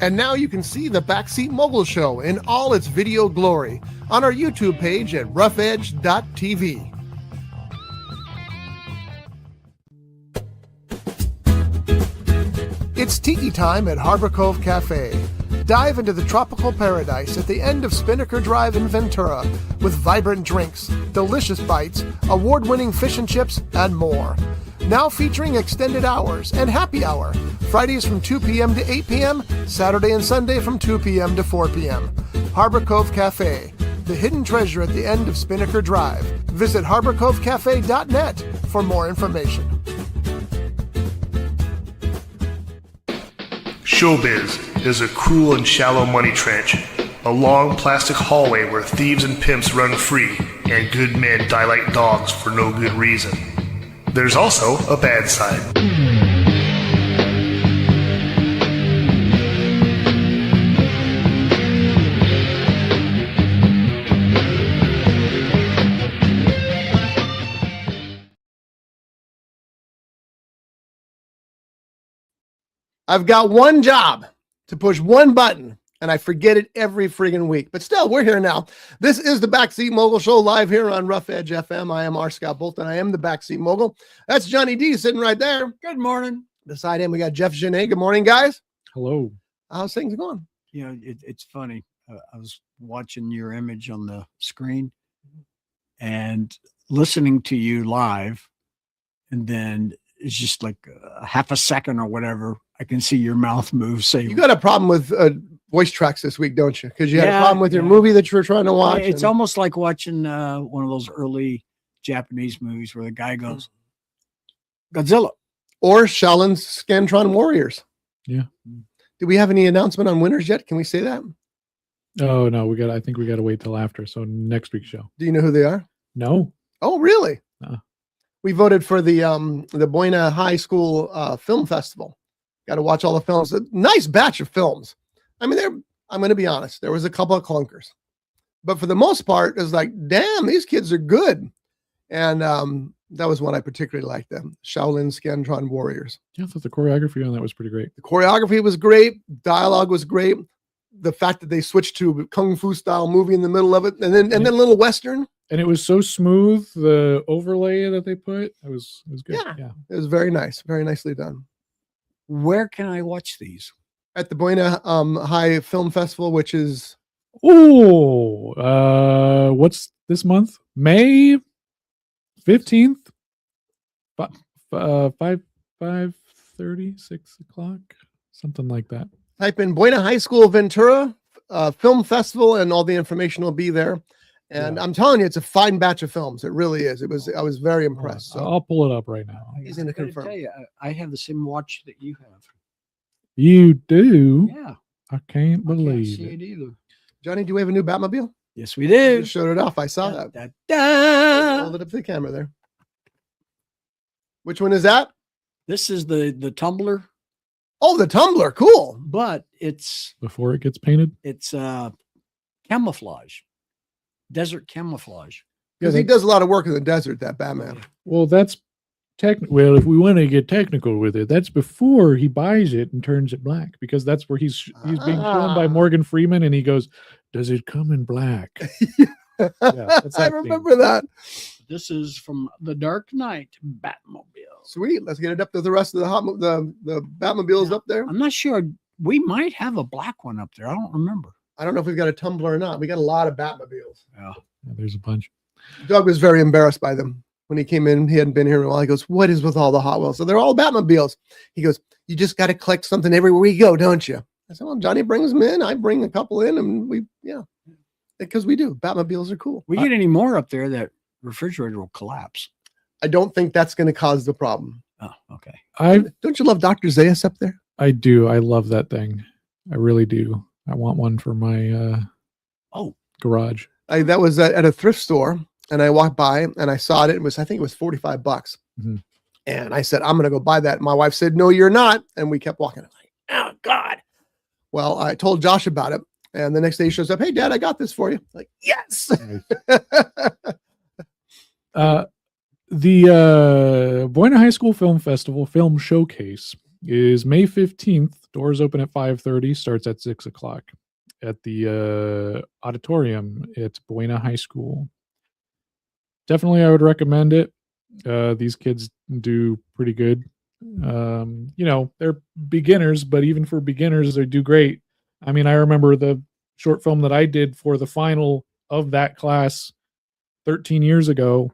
And now you can see the Backseat Mogul Show in all its video glory on our YouTube page at roughedge.tv. It's tiki time at Harbor Cove Cafe. Dive into the tropical paradise at the end of Spinnaker Drive in Ventura with vibrant drinks, delicious bites, award-winning fish and chips, and more. Now featuring extended hours and happy hour. Fridays from 2 p.m. to 8 p.m., Saturday and Sunday from 2 p.m. to 4 p.m. Harbor Cove Cafe, the hidden treasure at the end of Spinnaker Drive. Visit harborcovecafe.net for more information. Showbiz is a cruel and shallow money trench, a long plastic hallway where thieves and pimps run free and good men die like dogs for no good reason. There's also a bad side. I've got one job to push one button, and I forget it every friggin' week. But still, we're here now. This is the Backseat Mogul Show live here on Rough Edge FM. I am R. Scott Bolton. I am the Backseat Mogul. That's JohnyD sitting right there. Good morning. Beside him, we got Jeff Gernet. Good morning, guys. Hello. How's things going? You know, it's funny. I was watching your image on the screen and listening to you live, and then it's just like a half a second or whatever. I can see your mouth move. Say, you got a problem with voice tracks this week, don't you? Because you had a problem with your movie that you were trying to watch. It's almost like watching one of those early Japanese movies where the guy goes, Godzilla. Or Shaolin's Scantron Warriors. Yeah. Do we have any announcement on winners yet? Can we say that? Oh no, I think we got to wait till after. So next week's show. Do you know who they are? No. Oh, really? Uh. We voted for the Buena High School Film Festival. Got to watch all the films. A nice batch of films. I mean, I'm going to be honest. There was a couple of clunkers, but for the most part, it was like, damn, these kids are good. And that was one I particularly liked. Them Shaolin Scantron Warriors. Yeah, I thought the choreography on that was pretty great. The choreography was great. Dialogue was great. The fact that they switched to a kung fu style movie in the middle of it, and then a little Western. And it was so smooth. The overlay that they put, it was good. Yeah, it was very nice, very nicely done. Where can I watch these? At the Buena High Film Festival, which is what's this month? May 15th, 5:30, 6 o'clock, something like that. Type in Buena High School Ventura Film Festival, and all the information will be there. And I'm telling you, it's a fine batch of films. It really is. I was very impressed. So I'll pull it up right now. He's going to confirm. Tell you, I have the same watch that you have. You do? Yeah. I can't believe see it either. Johnny, do we have a new Batmobile? Yes, we do. You showed it off. I saw that. Hold it up to the camera there. Which one is that? This is the tumbler. Oh, the tumbler. Cool. But it's before it gets painted. It's camouflage. Desert camouflage. Because he does a lot of work in the desert, that Batman. Well, that's well, if we want to get technical with it, that's before he buys it and turns it black, because that's where he's being shown by Morgan Freeman, and he goes, "Does it come in black?" I remember that. This is from The Dark Knight Batmobile. Sweet. Let's get it up to the rest of the Batmobiles up there. I'm not sure. We might have a black one up there. I don't remember. I don't know if we've got a tumbler or not. We got a lot of Batmobiles. Yeah, there's a bunch. Doug was very embarrassed by them. When he came in, he hadn't been here in a while. He goes, "What is with all the Hot Wheels?" So they're all Batmobiles. He goes, "You just got to collect something everywhere we go, don't you?" I said, "Well, Johnny brings them in. I bring a couple in, and because we do. Batmobiles are cool." We get any more up there, that refrigerator will collapse. I don't think that's going to cause the problem. Oh, okay. Don't you love Dr. Zayas up there? I do. I love that thing. I really do. I want one for my garage. That was at a thrift store. And I walked by and I saw it. I think it was $45. Mm-hmm. And I said, "I'm going to go buy that." My wife said, "No, you're not." And we kept walking. I'm like, "Oh God." Well, I told Josh about it. And the next day he shows up, "Hey Dad, I got this for you." I'm like, yes. The Buena High School Film Festival Film Showcase is May 15th. Doors open at 5:30, starts at 6 o'clock at the auditorium at Buena High School. Definitely, I would recommend it. These kids do pretty good. They're beginners, but even for beginners, they do great. I mean, I remember the short film that I did for the final of that class 13 years ago.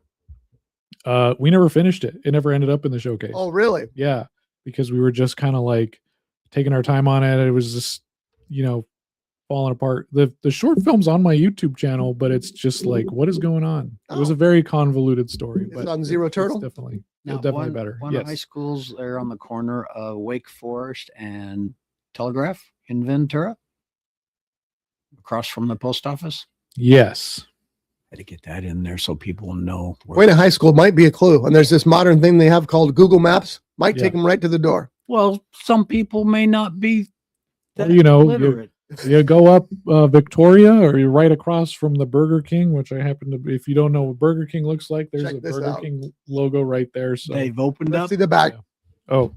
We never finished it. It never ended up in the showcase. Oh, really? Yeah, because we were just kind of like taking our time on it. It was just, falling apart. The short film's on my YouTube channel, but it's just like, what is going on? It was a very convoluted story. Is but it on Zero Turtle? It's definitely Now, better. One Yes. high schools there on the corner of Wake Forest and Telegraph in Ventura, across from the post office. Yes. Had to get that in there so people know. Buena High School might be a clue. And there's this modern thing they have called Google Maps. Might take them right to the door. Well, some people may not be that Well, literate. You go up Victoria, or you're right across from the Burger King, which I happen to be. If you don't know what Burger King looks like, there's Check a this Burger out. King logo right there. So They've opened Let's up. see the back. Oh,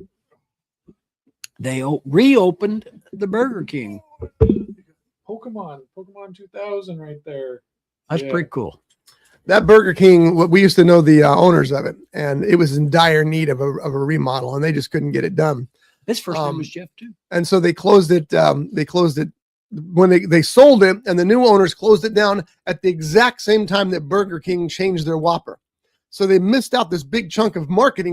They reopened the Burger King. Pokemon 2000 right there. That's Yeah. pretty cool. That Burger King, we used to know the owners of it, and it was in dire need of a remodel, and they just couldn't get it done. His first name was Jeff too. And so they closed it. They closed it when they sold it, and the new owners closed it down at the exact same time that Burger King changed their Whopper. So they missed out this big chunk of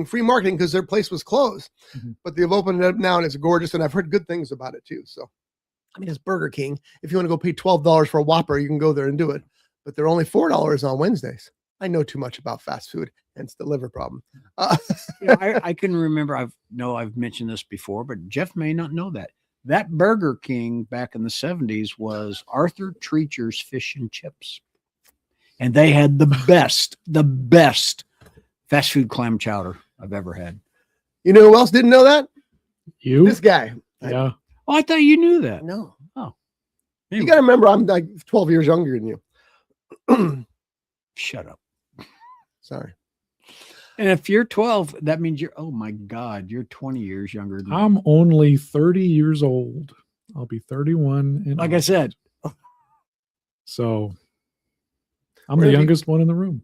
free marketing, because their place was closed. Mhm. But they've opened it up now, and it's gorgeous, and I've heard good things about it too. So, I mean, it's Burger King. If you want to go pay $12 for a Whopper, you can go there and do it. But they're only $4 on Wednesdays. I know too much about fast food, hence the liver problem. I can remember. I've mentioned this before, but Jeff may not know that. That Burger King back in the 70s was Arthur Treacher's Fish and Chips. And they had the best fast food clam chowder I've ever had. You know who else didn't know that? You? This guy. Yeah. Oh, I thought you knew that. No. Oh. You got to remember, I'm like 12 years younger than you. Shut up. Sorry. And if you're 12, that means oh my God, you're 20 years younger than me. I'm only 30 years old. I'll be 31. Like I said. So I'm the youngest one in the room.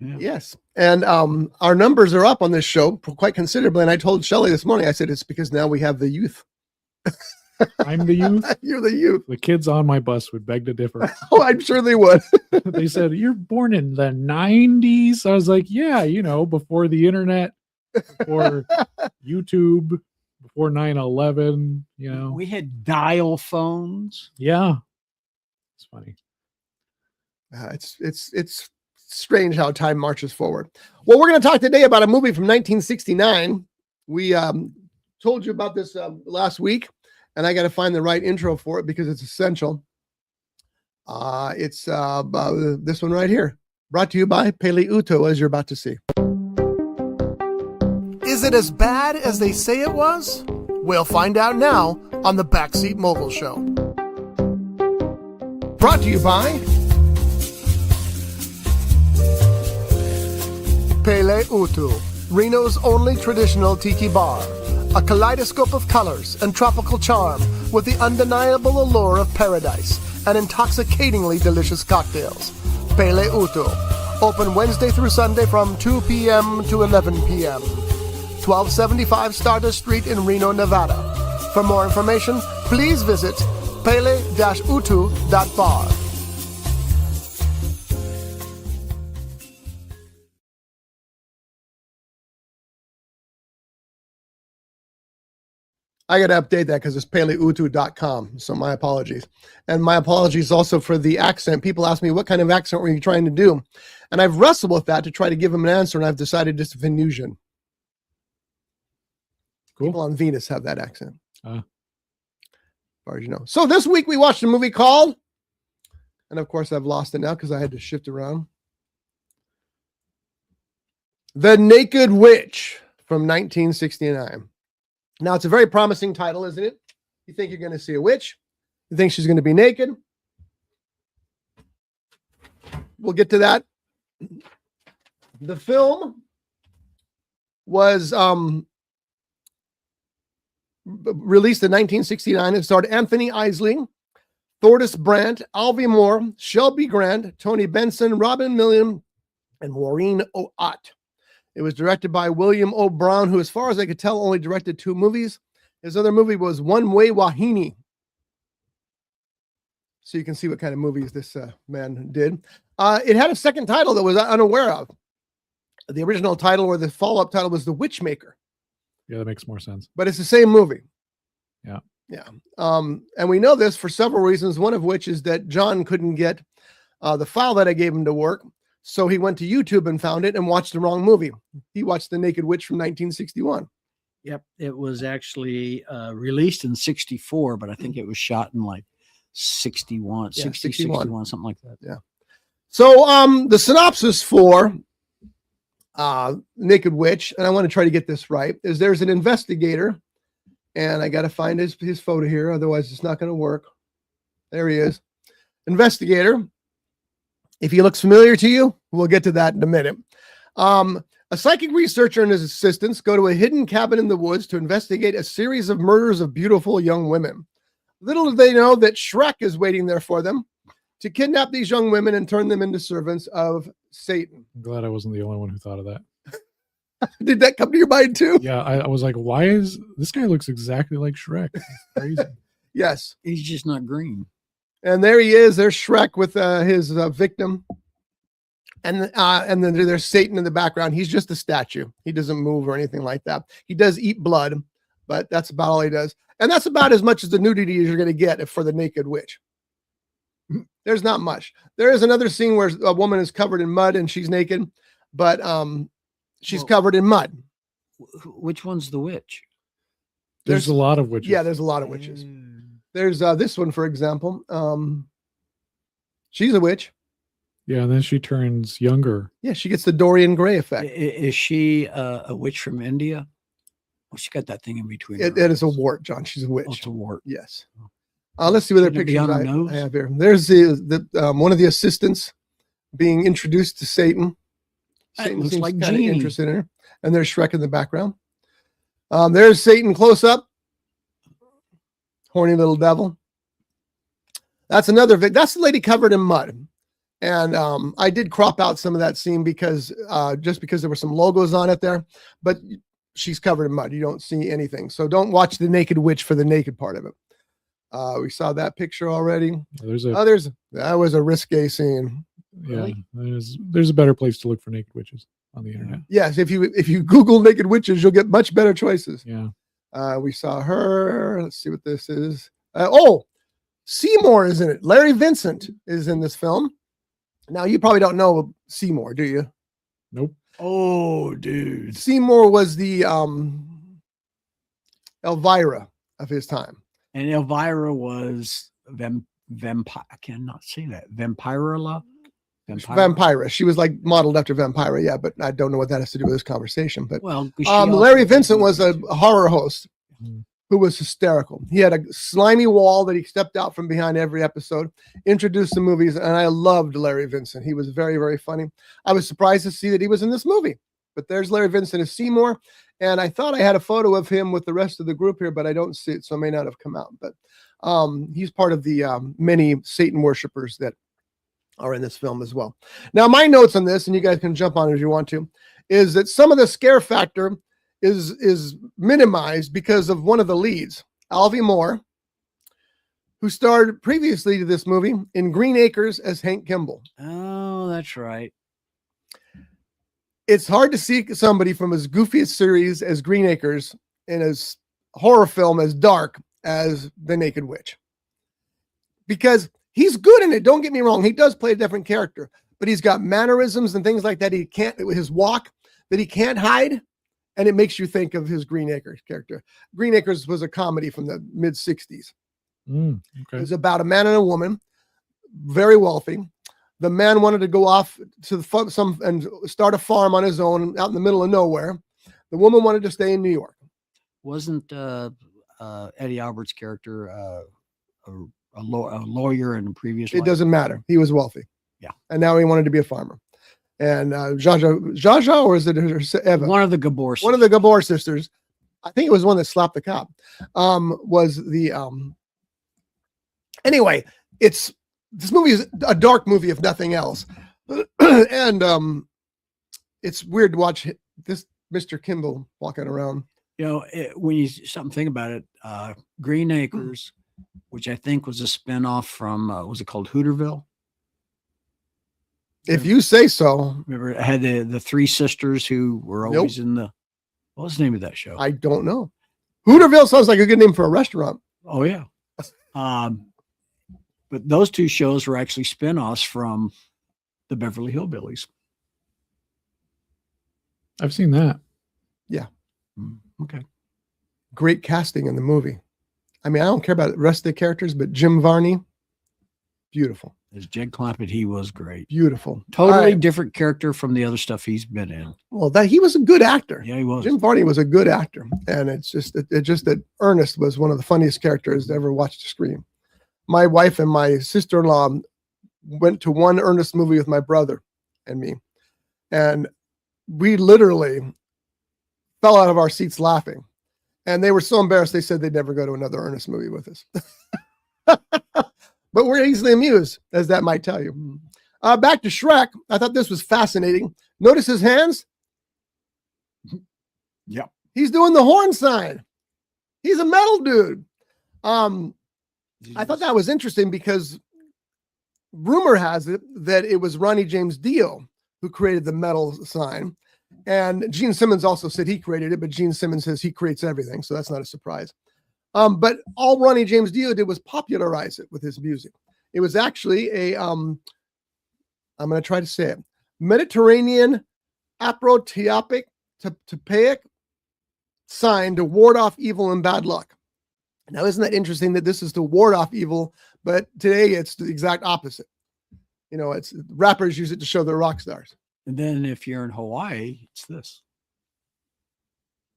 Yeah. Yes. And our numbers are up on this show quite considerably. And I told Shelley this morning, I said, it's because now we have the youth. I'm the youth. You're the youth. The kids on my bus would beg to differ. Oh, I'm sure they would. They said, "You're born in the 90s." I was like, yeah, before the internet, before YouTube, before 9/11, We had dial phones. Yeah. It's funny. It's strange how time marches forward. Well, we're going to talk today about a movie from 1969. We told you about this last week, and I got to find the right intro for it because it's essential. It's this one right here, brought to you by Pele Uto, as you're about to see. Is it as bad as they say it was? We'll find out now on the Backseat Mogul Show. Brought to you by Pele Utu, Reno's only traditional tiki bar. A kaleidoscope of colors and tropical charm with the undeniable allure of paradise and intoxicatingly delicious cocktails. Pele Utu, open Wednesday through Sunday from 2 p.m. to 11 p.m. 1275 Stardust Street in Reno, Nevada. For more information, please visit pele-utu.bar. I got to update that because it's paleutu.com. So my apologies. And my apologies also for the accent. People ask me, what kind of accent were you trying to do? And I've wrestled with that to try to give them an answer, and I've decided just Venusian. Cool. People on Venus have that accent. Uh. As far as you know. So this week we watched a movie called, and of course I've lost it now because I had to shift around, The Naked Witch from 1969. Now, it's a very promising title, isn't it? You think you're going to see a witch. You think she's going to be naked. We'll get to that. The film was released in 1969. It starred Anthony Isley, Thordis Brandt, Alvy Moore, Shelby Grant, Tony Benson, Robin Millian, and Maureen O'Ott. It was directed by William O. Brown, who, as far as I could tell, only directed 2 movies. His other movie was One Way Wahine. So you can see what kind of movies this man did. It had a second title that was unaware of. The original title, or the follow-up title, was The Witchmaker. Yeah, that makes more sense. But it's the same movie. Yeah. Yeah. And we know this for several reasons, one of which is that John couldn't get the file that I gave him to work. So he went to YouTube and found it and watched the wrong movie. He watched The Naked Witch from 1961. Yep. It was actually released in 64, but I think it was shot in like 61, 61, something like that. Yeah. So the synopsis for Naked Witch, and I want to try to get this right, is there's an investigator, and I got to find his photo here, otherwise it's not going to work. There he is. Investigator. If he looks familiar to you, we'll get to that in a minute. A psychic researcher and his assistants go to a hidden cabin in the woods to investigate a series of murders of beautiful young women. Little do they know that Shrek is waiting there for them to kidnap these young women and turn them into servants of Satan. I'm glad I wasn't the only one who thought of that. Did that come to your mind too? Yeah, I was like, why is this guy looks exactly like Shrek? It's crazy. Yes. He's just not green. And there he is. There's Shrek with his victim. And then there's Satan in the background. He's just a statue. He doesn't move or anything like that. He does eat blood, but that's about all he does. And that's about as much as the nudity as you're going to get for the Naked Witch. There's not much. There is another scene where a woman is covered in mud and she's naked, but she's covered in mud. Which one's the witch? There's a lot of witches. Yeah, there's a lot of witches. There's this one, for example. She's a witch. Yeah, and then she turns younger. Yeah, she gets the Dorian Gray effect. Is she a witch from India? Oh, she got that thing in between. It is a wart, John. She's a witch. Oh, it's a wart. Yes. Let's see what other pictures I have here. There's the one of the assistants being introduced to Satan. Satan looks seems like kind of Genie. interested in her. And there's Shrek in the background. There's Satan close up. Horny little devil. That's another that's the lady covered in mud. And I did crop out some of that scene because just because there were some logos on it there, but she's covered in mud. You don't see anything. So don't watch The Naked Witch for the naked part of it. We saw that picture already. That was a risque scene. Yeah, there's a better place to look for naked witches on the internet. Yes, if you Google naked witches, you'll get much better choices. Yeah. We saw her. Let's see what this is. Seymour is in it. Larry Vincent is in this film. Now you probably don't know Seymour, do you? Nope. Oh, dude. Seymour was the Elvira of his time. And Elvira was vampire. I cannot say that. Vampirilla. Vampira. She was like modeled after Vampira, yeah, but I don't know what that has to do with this conversation. But well, Larry Vincent was a horror host who was hysterical. He had a slimy wall that he stepped out from behind every episode, introduced the movies, and I loved Larry Vincent. He was very, very funny. I was surprised to see that he was in this movie. But there's Larry Vincent as Seymour, and I thought I had a photo of him with the rest of the group here, but I don't see it, so it may not have come out. But he's part of the many Satan worshipers that are in this film as well. Now, my notes on this, and you guys can jump on it if you want to, is that some of the scare factor is minimized because of one of the leads, Alvy Moore, who starred previously to this movie in Green Acres as Hank Kimball. Oh, that's right. It's hard to see somebody from as goofy a series as Green Acres in as horror film as dark as The Naked Witch. Because he's good in it. Don't get me wrong. He does play a different character, but he's got mannerisms and things like that. He can't, his walk that he can't hide. And it makes you think of his Green Acres character. Green Acres was a comedy from the mid 60s. Okay. It was about a man and a woman, very wealthy. The man wanted to go off to and start a farm on his own out in the middle of nowhere. The woman wanted to stay in New York. Wasn't Eddie Albert's character a lawyer in a previous life? It doesn't matter. He was wealthy. Yeah. And now he wanted to be a farmer. And Jaja, or is it Eva? One of the Gabor sisters. One of the Gabor sisters I think it was one that slapped the cop. Was the anyway, this movie is a dark movie if nothing else. And it's weird to watch this Mr. Kimball walking around. You know, when you something think about it, Green Acres, which I think was a spinoff from was it called Hooterville? If you say so. Remember, it had the three sisters who were always in the. What was the name of that show? I don't know. Hooterville sounds like a good name for a restaurant. Oh yeah. But those two shows were actually spinoffs from the Beverly Hillbillies. I've seen that. Yeah. Okay. Great casting in the movie. I mean, I don't care about the rest of the characters, but Jim Varney, beautiful. As Jed Clampett, he was great. Beautiful. Totally different character from the other stuff he's been in. Well, he was a good actor. Yeah, he was. Jim Varney was a good actor. And it's just that Ernest was one of the funniest characters to ever watch the screen. My wife and my sister-in-law went to one Ernest movie with my brother and me. And we literally fell out of our seats laughing. And they were so embarrassed, they said they'd never go to another Ernest movie with us. But we're easily amused, as that might tell you. Back to Shrek. I thought this was fascinating. Notice his hands? Yep. He's doing the horn sign. He's a metal dude. I thought that was interesting because rumor has it that it was Ronnie James Dio who created the metal sign. And Gene Simmons also said he created it, but Gene Simmons says he creates everything, so that's not a surprise. But all Ronnie James Dio did was popularize it with his music. It was actually a, I'm going to try to say it, Mediterranean Aproteopic Tepaic sign to ward off evil and bad luck. Now, isn't that interesting that this is to ward off evil, but today it's the exact opposite. You know, it's rappers use it to show they're rock stars. And then if you're in Hawaii, it's this.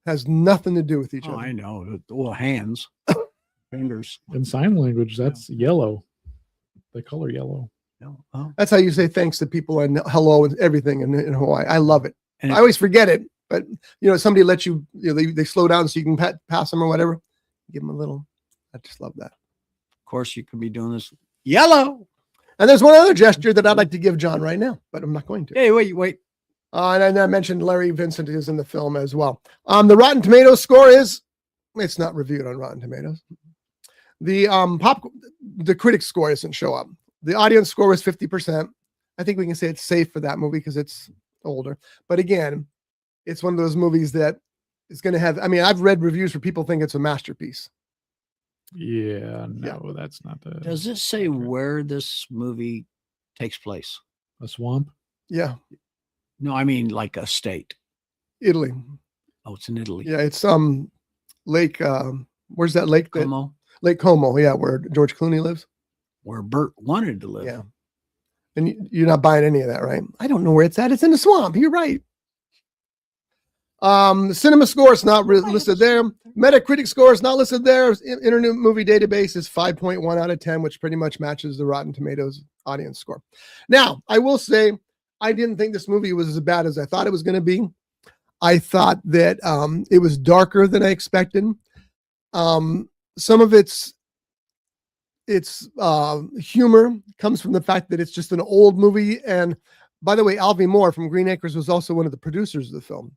Has nothing to do with each other. I know. Well, hands, fingers. In sign language, that's yellow. The color yellow. Oh. That's how you say thanks to people and hello and everything in Hawaii. I love it. And I always forget it, but somebody lets you, they slow down so you can pass them or whatever. Give them a little. I just love that. Of course, you could be doing this. Yellow. And there's one other gesture that I'd like to give John right now, but I'm not going to. Hey, wait. And I mentioned Larry Vincent is in the film as well. The Rotten Tomatoes score it's not reviewed on Rotten Tomatoes. The critic score doesn't show up. The audience score was 50%. I think we can say it's safe for that movie because it's older. But again, it's one of those movies that is going to have, I've read reviews where people think it's a masterpiece. Yeah, no, that's not the. Does it say where this movie takes place? A swamp? Yeah. No, I mean like a state. Italy. Oh, it's in Italy. Yeah, it's Lake, where's that lake? Como. Lake Como, yeah, where George Clooney lives. Where Bert wanted to live. Yeah. And you're not buying any of that, right? I don't know where it's at. It's in the swamp. You're right. The cinema score is not listed there. Metacritic score is not listed there. Internet Movie Database is 5.1 out of 10, which pretty much matches the Rotten Tomatoes audience score. Now, I will say, I didn't think this movie was as bad as I thought it was going to be. I thought that it was darker than I expected. Some of its humor comes from the fact that it's just an old movie. And by the way, Alvy Moore from Green Acres was also one of the producers of the film.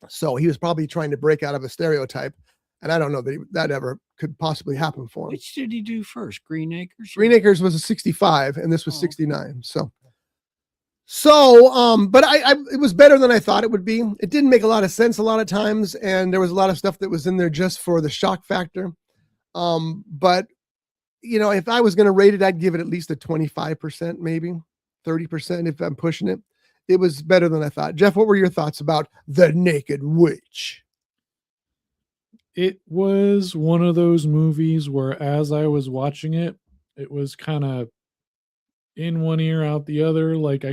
So he was probably trying to break out of a stereotype. And I don't know that that ever could possibly happen for him. Which did he do first? Green Acres? Green Acres was a 65 and this was 69. So, but it was better than I thought it would be. It didn't make a lot of sense a lot of times. And there was a lot of stuff that was in there just for the shock factor. But if I was going to rate it, I'd give it at least a 25%, maybe 30% if I'm pushing it. It was better than I thought. Jeff, what were your thoughts about The Naked Witch? It was one of those movies where as I was watching it, it was kind of in one ear, out the other. Like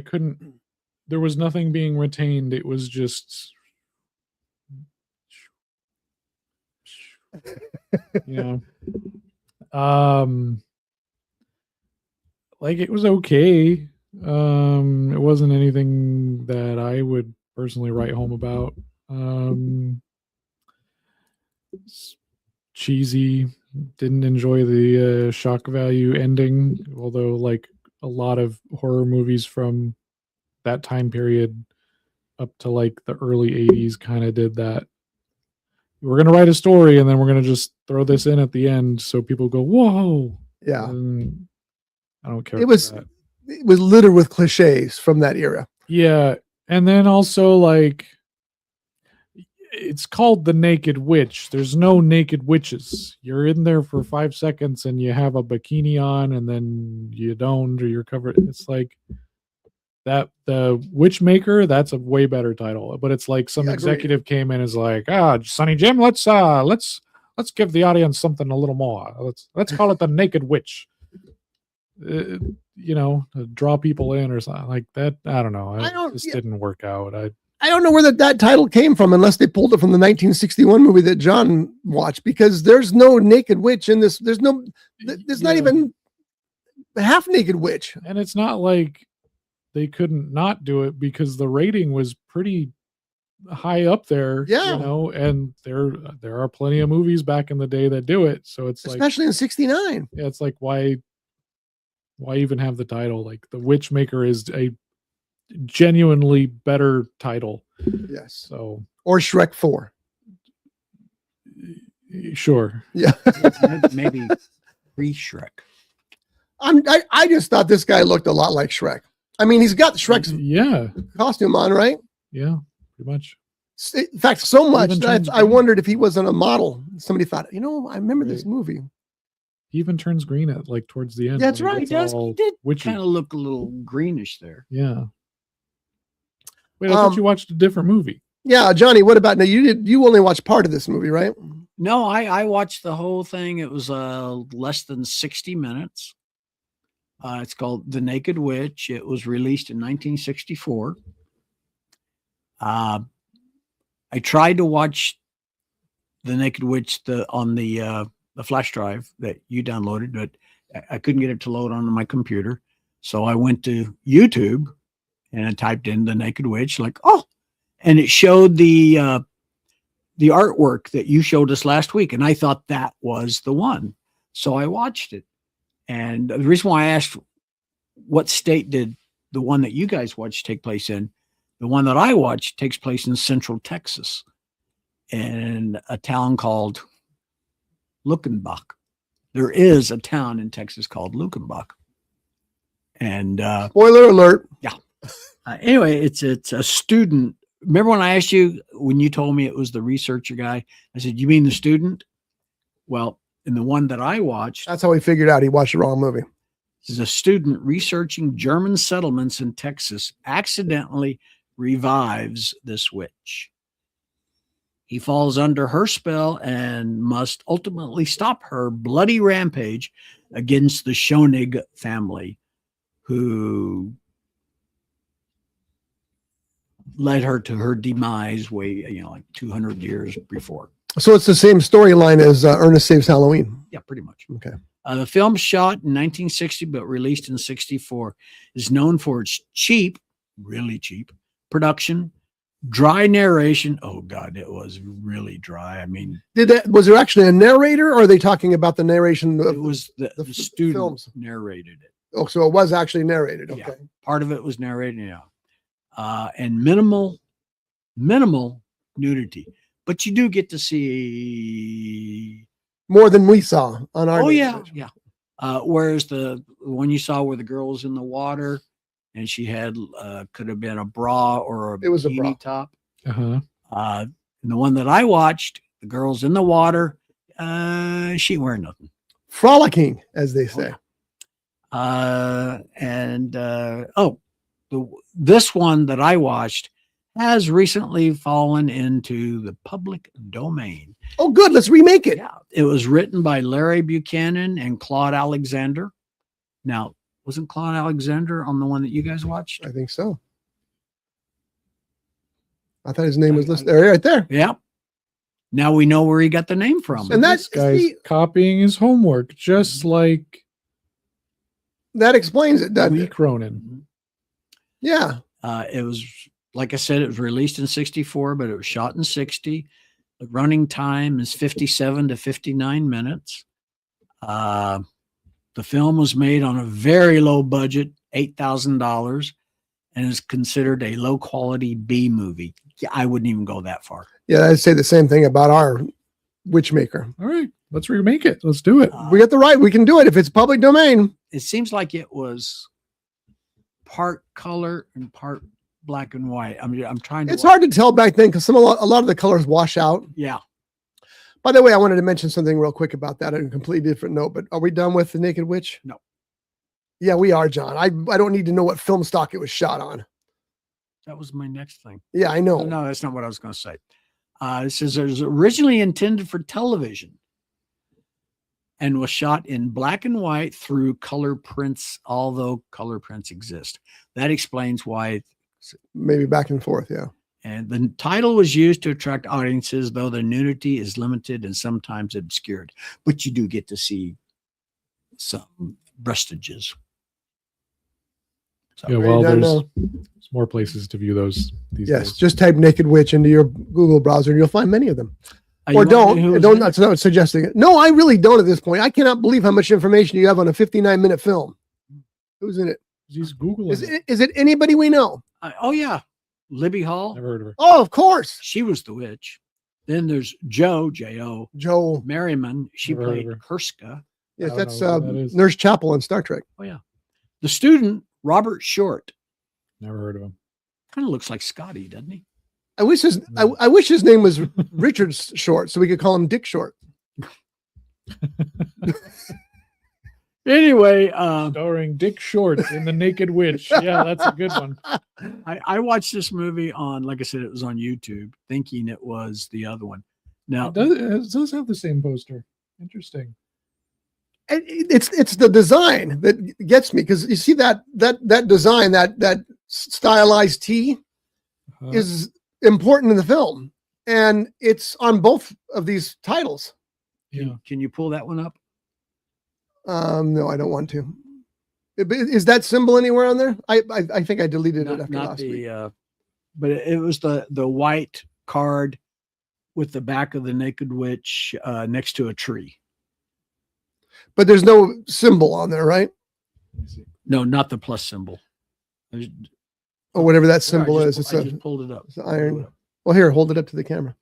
there was nothing being retained. It was just, like it was okay. It wasn't anything that I would personally write home about. cheesy. Didn't enjoy the shock value ending, although like a lot of horror movies from that time period up to like the early 80s kind of did that. We're going to write a story and then we're going to just throw this in at the end so people go, whoa. Yeah. And I don't care. It was littered with cliches from that era. Yeah. And then also like, it's called The Naked Witch. There's no naked witches. You're in there for 5 seconds and you have a bikini on and then you don't, or you're covered. It's like that. The Witchmaker, that's a way better title. But it's like some executive came in and is like, Sonny Jim, let's give the audience something a little more. Let's call it The Naked Witch. You know, to draw people in or something like that. I don't know. It just didn't work out. I don't know where that title came from unless they pulled it from the 1961 movie that John watched, because there's no naked witch in this. There's not even half naked witch. And it's not like they couldn't not do it because the rating was pretty high up there. Yeah. You know, and there are plenty of movies back in the day that do it. So it's especially in 69. Yeah, it's like why even have the title? Like The Witchmaker is a genuinely better title. Yes. So or Shrek 4. Sure. Yeah. Maybe pre-Shrek. I just thought this guy looked a lot like Shrek. I mean, he's got Shrek's costume on, right? Yeah, pretty much. In fact, so much that I wondered if he wasn't a model. Somebody thought, I remember this movie. He even turns green at like towards the end. That's right. He does. He did kind of look a little greenish there. Yeah. Wait, I thought you watched a different movie. Yeah, Johnny, what about now? You only watched part of this movie, right? No, I watched the whole thing. It was less than 60 minutes. It's called The Naked Witch. It was released in 1964. I tried to watch The Naked Witch on the flash drive that you downloaded, but I couldn't get it to load onto my computer. So I went to YouTube and I typed in The Naked Witch, and it showed the artwork that you showed us last week. And I thought that was the one. So I watched it. And the reason why I asked what state did the one that you guys watched take place in, the one that I watched takes place in Central Texas in a town called Luckenbach. There is a town in Texas called Luckenbach. And spoiler alert. Yeah. Anyway, it's a student. Remember when I asked you, when you told me it was the researcher guy, I said, you mean the student? Well, in the one that I watched, that's how he figured out he watched the wrong movie. This is a student researching German settlements in Texas accidentally revives this witch. He falls under her spell and must ultimately stop her bloody rampage against the Schoenig family, who led her to her demise like 200 years before. So it's the same storyline as Ernest Saves Halloween. Yeah, pretty much. Okay. The film, shot in 1960 but released in 64, is known for its cheap, really cheap production, dry narration. Oh God, it was really dry. I mean, was there actually a narrator, or are they talking about the narration? It was the student films narrated it. Oh, so it was actually narrated. Okay. Yeah, part of it was narrated. Yeah, and minimal nudity. But you do get to see more than we saw on our. Oh yeah, yeah. Whereas the one you saw where the girl was in the water and she had could have been a bra or it was a bikini bra top. Uh-huh. And the one that I watched, the girl's in the water. She ain't wearing nothing. Frolicking, as they say. Oh, yeah. This one that I watched has recently fallen into the public domain. Oh, good. Let's remake it. Yeah. It was written by Larry Buchanan and Claude Alexander. Now, wasn't Claude Alexander on the one that you guys watched? I think so. I thought his name was listed there, right there. Yeah. Now we know where he got the name from. And that's guy's copying his homework, just like that explains it, doesn't Lee it? Cronin. Yeah. It was, like I said, it was released in 64, but it was shot in 60. The running time is 57 to 59 minutes. The film was made on a very low budget, $8,000, and is considered a low quality B movie. I wouldn't even go that far. Yeah, I'd say the same thing about our Witchmaker. All right, let's remake it. Let's do it. We got the right. We can do it if it's public domain. It seems like it was part color and part black and white. I'm trying to. It's hard to tell back then because a lot of the colors wash out. Yeah. By the way, I wanted to mention something real quick about that on a completely different note. But are we done with The Naked Witch? No. Yeah, we are, John. I don't need to know what film stock it was shot on. That was my next thing. Yeah, I know. No, that's not what I was going to say. It says it was originally intended for television and was shot in black and white through color prints, although color prints exist. That explains why. Maybe back and forth, yeah. And the title was used to attract audiences, though the nudity is limited and sometimes obscured. But you do get to see some breastages. So, Yeah, well, Ready, there's John? more places to view those these Yes, days. just type Naked Witch into your Google browser and you'll find many of them. you Or want to know who was don't. in it? That's not suggesting it. No, I really don't at this point. I cannot believe how much information you have on a 59-minute film. Who's in it? He's Googling. Is it anybody we know? Oh, yeah. Libby Hall. Never heard of her. Oh, of course. She was the witch. Then there's Joe, J-O, Joel. Merriman. She Never heard played of her. Herska. Yes, I don't that's know who that is. Nurse Chapel on Star Trek. Oh, yeah. The student, Robert Short. Never heard of him. Kind of looks like Scotty, doesn't he? I wish his name was Richard Short, so we could call him Dick Short. Anyway, Starring Dick Short in The Naked Witch. Yeah, that's a good one. I watched this movie on, like I said, it was on YouTube, thinking it was the other one. Now, It does have the same poster. Interesting. And it's the design that gets me because you see that design, that stylized T is important in the film, and it's on both of these titles. Yeah. can you pull that one up? No, I don't want to. Is that symbol anywhere on there? I think I deleted it after last week. But it was the white card with the back of the Naked Witch next to a tree. But there's no symbol on there, right? No, not the plus symbol. Or whatever that symbol I is. just pulled it up. It's an iron. Well, here, hold it up to the camera.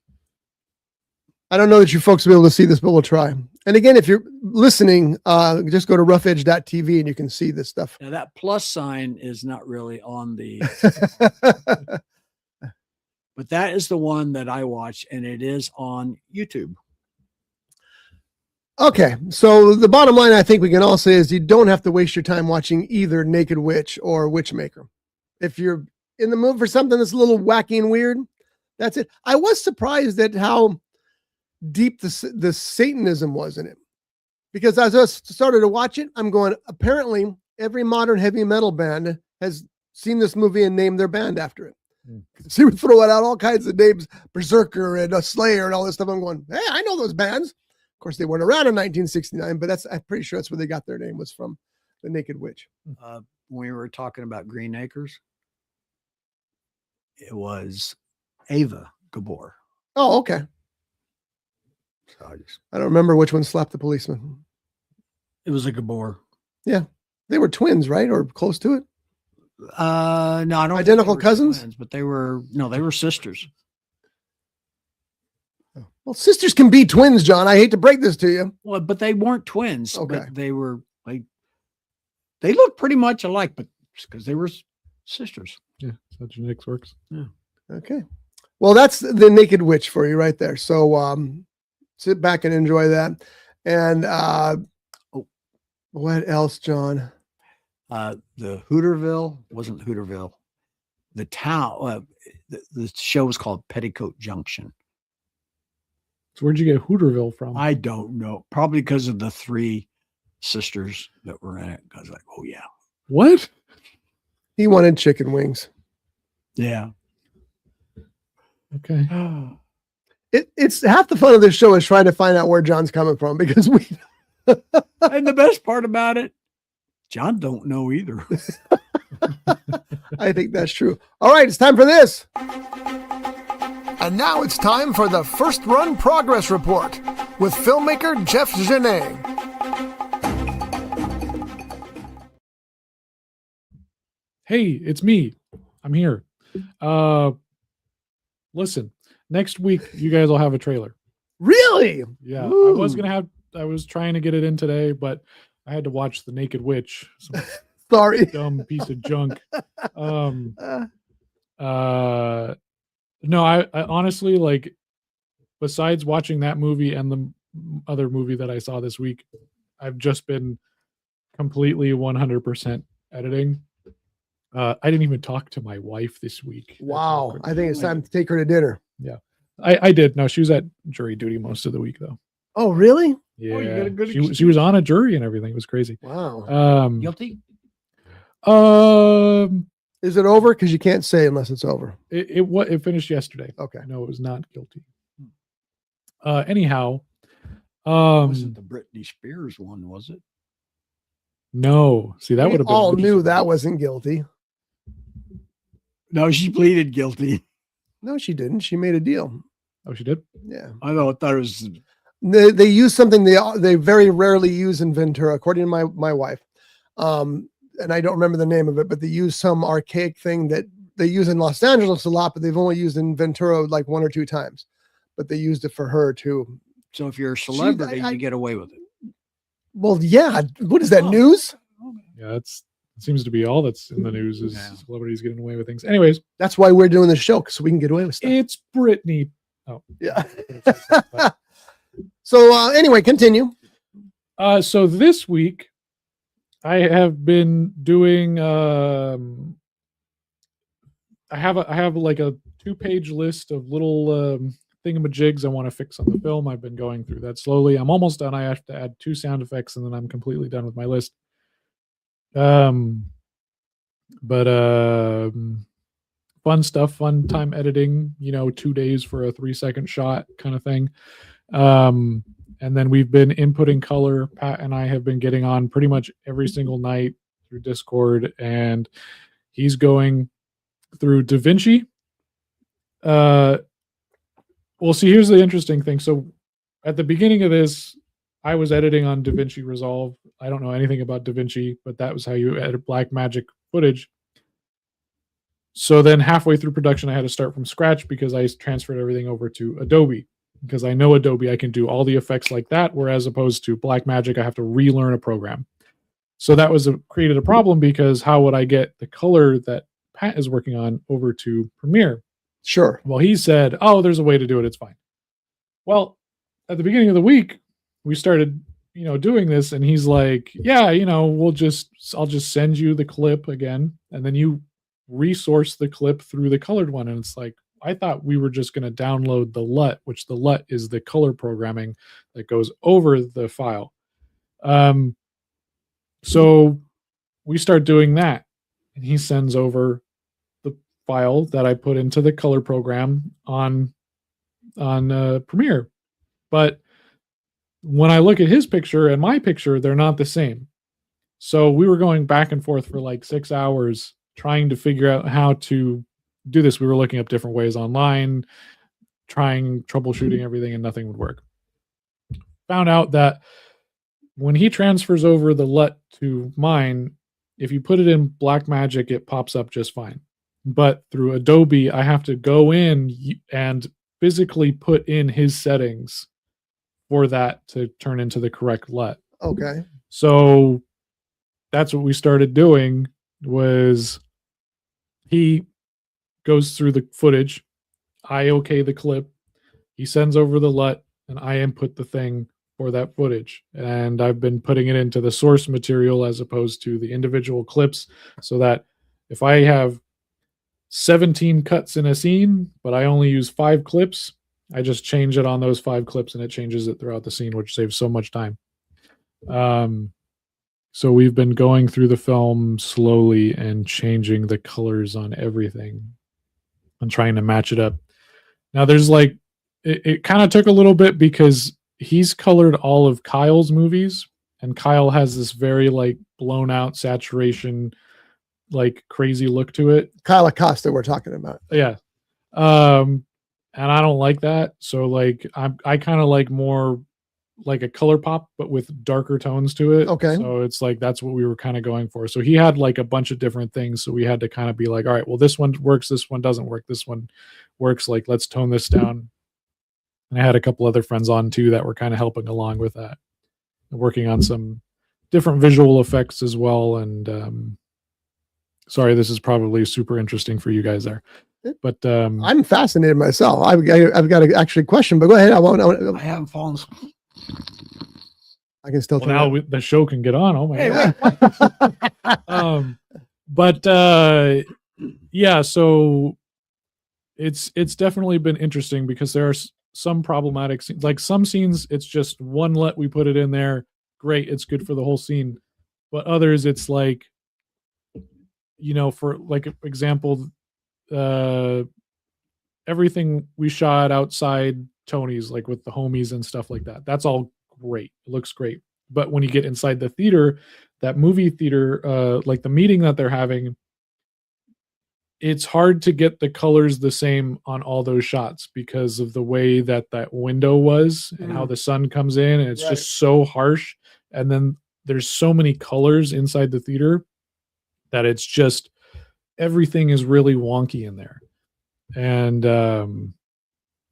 I don't know that you folks will be able to see this, but we'll try. And again, if you're listening, just go to roughedge.tv and you can see this stuff. Now that plus sign is not really on the, but that is the one that I watched, and it is on YouTube. Okay, so the bottom line I think we can all say is you don't have to waste your time watching either Naked Witch or Witchmaker. If you're in the mood for something that's a little wacky and weird, that's it. I was surprised at how deep the Satanism was in it. Because as I started to watch it, I'm going, apparently every modern heavy metal band has seen this movie and named their band after it. So we throw out all kinds of names, Berserker and a Slayer and all this stuff. I'm going, hey, I know those bands. Of course, they weren't around in 1969, but I'm pretty sure that's where they got their name, was from The Naked Witch. When we were talking about Green Acres, it was Ava Gabor. Oh, okay. So I don't remember which one slapped the policeman. it was a Gabor. Yeah. They were twins, right? Or close to it? No, I don't think Identical they were cousins? twins, but they were sisters. Well, sisters can be twins, John. I hate to break this to you. Well, but they weren't twins. Okay. But they were like, they looked pretty much alike, but because they were sisters. Yeah, that's how genetics works. Okay. Well, that's The Naked Witch for you right there. So sit back and enjoy that. And what else, John? The Hooterville wasn't Hooterville. The town, the show was called Petticoat Junction. So where'd you get Hooterville from? I don't know. Probably because of the three sisters that were in it. I was like, oh yeah. What? He wanted chicken wings. Yeah. Okay. It's half the fun of this show is trying to find out where John's coming from, because we And the best part about it, John don't know either. I think that's true. All right, it's time for this. And now it's time for the First Run Progress Report with filmmaker Jeff Gernet. Hey, it's me. I'm here. Listen, next week you guys will have a trailer. Really? Yeah, Ooh. I was trying to get it in today, but I had to watch The Naked Witch. Some Sorry. dumb piece of junk. No, I honestly, like, besides watching that movie and the other movie that I saw this week, I've just been completely 100% editing. I didn't even talk to my wife this week. Wow. I think it's time to take her to dinner. Yeah, I did. No, she was at jury duty most of the week, though. Oh, really? Yeah, you got a good she was on a jury and everything. It was crazy. Wow. Guilty? Is it over? Because you can't say unless it's over. It finished yesterday. Okay. No, it was not guilty. Anyhow, Wasn't the Britney Spears one, was it? no. See, that We would have been all knew that wasn't guilty. No, she pleaded guilty. No, she didn't. She made a deal. Oh, she did. Yeah. I thought it was. They use something they very rarely use in Ventura, according to my wife. And I don't remember the name of it, but they use some archaic thing that they use in Los Angeles a lot, but they've only used in Ventura like 1 or 2 times. But they used it for her too. So if you're a celebrity, you get away with it. Well, yeah. What is that, news? Yeah, it seems to be all that's in the news is celebrities getting away with things. Anyways, That's why we're doing this show, so we can get away with stuff. it's Britney. Oh, Yeah. So anyway, continue. So this week I have been doing. I have like a 2-page list of little thingamajigs I want to fix on the film. I've been going through that slowly. I'm almost done. I have to add 2 sound effects, and then I'm completely done with my list. Fun stuff, fun time editing, 2 days for a 3-second shot kind of thing. And then we've been inputting color. Pat and I have been getting on pretty much every single night through Discord, and he's going through DaVinci. Well, see, here's the interesting thing. So at the beginning of this, I was editing on DaVinci Resolve. I don't know anything about DaVinci, but that was how you edit Blackmagic footage. So then halfway through production, I had to start from scratch because I transferred everything over to Adobe. Because I know Adobe, I can do all the effects like that, whereas opposed to Blackmagic, I have to relearn a program. So that created a problem because how would I get the color that Pat is working on over to Premiere? Sure. Well, he said, "Oh, there's a way to do it. It's fine." Well, at the beginning of the week, we started, doing this, and he's like, "Yeah, I'll just send you the clip again, and then you resource the clip through the colored one." And it's like, I thought we were just going to download the LUT, which the LUT is the color programming that goes over the file. So we start doing that, and he sends over the file that I put into the color program on Premiere. But when I look at his picture and my picture, they're not the same. So we were going back and forth for like 6 hours trying to figure out how to do this. We were looking up different ways online, troubleshooting everything, and nothing would work. Found out that when he transfers over the LUT to mine, if you put it in Blackmagic, it pops up just fine. But through Adobe, I have to go in and physically put in his settings for that to turn into the correct LUT. Okay. So that's what we started doing. Was he goes through the footage, I okay the clip, he sends over the LUT, and I input the thing for that footage. And I've been putting it into the source material as opposed to the individual clips, so that if I have 17 cuts in a scene, but I only use 5 clips, I just change it on those 5 clips and it changes it throughout the scene, which saves so much time. So we've been going through the film slowly and changing the colors on everything and trying to match it up. Now there's it kind of took a little bit because he's colored all of Kyle's movies, and Kyle has this very blown out saturation, crazy look to it. Kyle Acosta we're talking about. Yeah. and I don't like that. So like I kind of like more like a color pop, but with darker tones to it. Okay. So it's like that's what we were kind of going for. So he had like a bunch of different things. So we had to kind of be like, all right, well, this one works, this one doesn't work, this one works. Like, let's tone this down. And I had a couple other friends on too that were kind of helping along with that, working on some different visual effects as well. And sorry, this is probably super interesting for you guys there. But I'm fascinated myself. I've got a actually question, but go ahead. I haven't fallen. I can still. well, now the show can get on. Oh my Hey, god! But yeah, so it's definitely been interesting because there are some problematic scenes. Like some scenes, it's just one let we put it in there. Great, it's good for the whole scene. But others, it's like, you know, for like example, everything we shot outside Tony's, like with the homies and stuff like that. That's all great. It looks great. But when you get inside the theater, that movie theater, like the meeting that they're having, it's hard to get the colors the same on all those shots because of the way that window was and how the sun comes in, and it's just so harsh. And then there's so many colors inside the theater that it's just everything is really wonky in there. And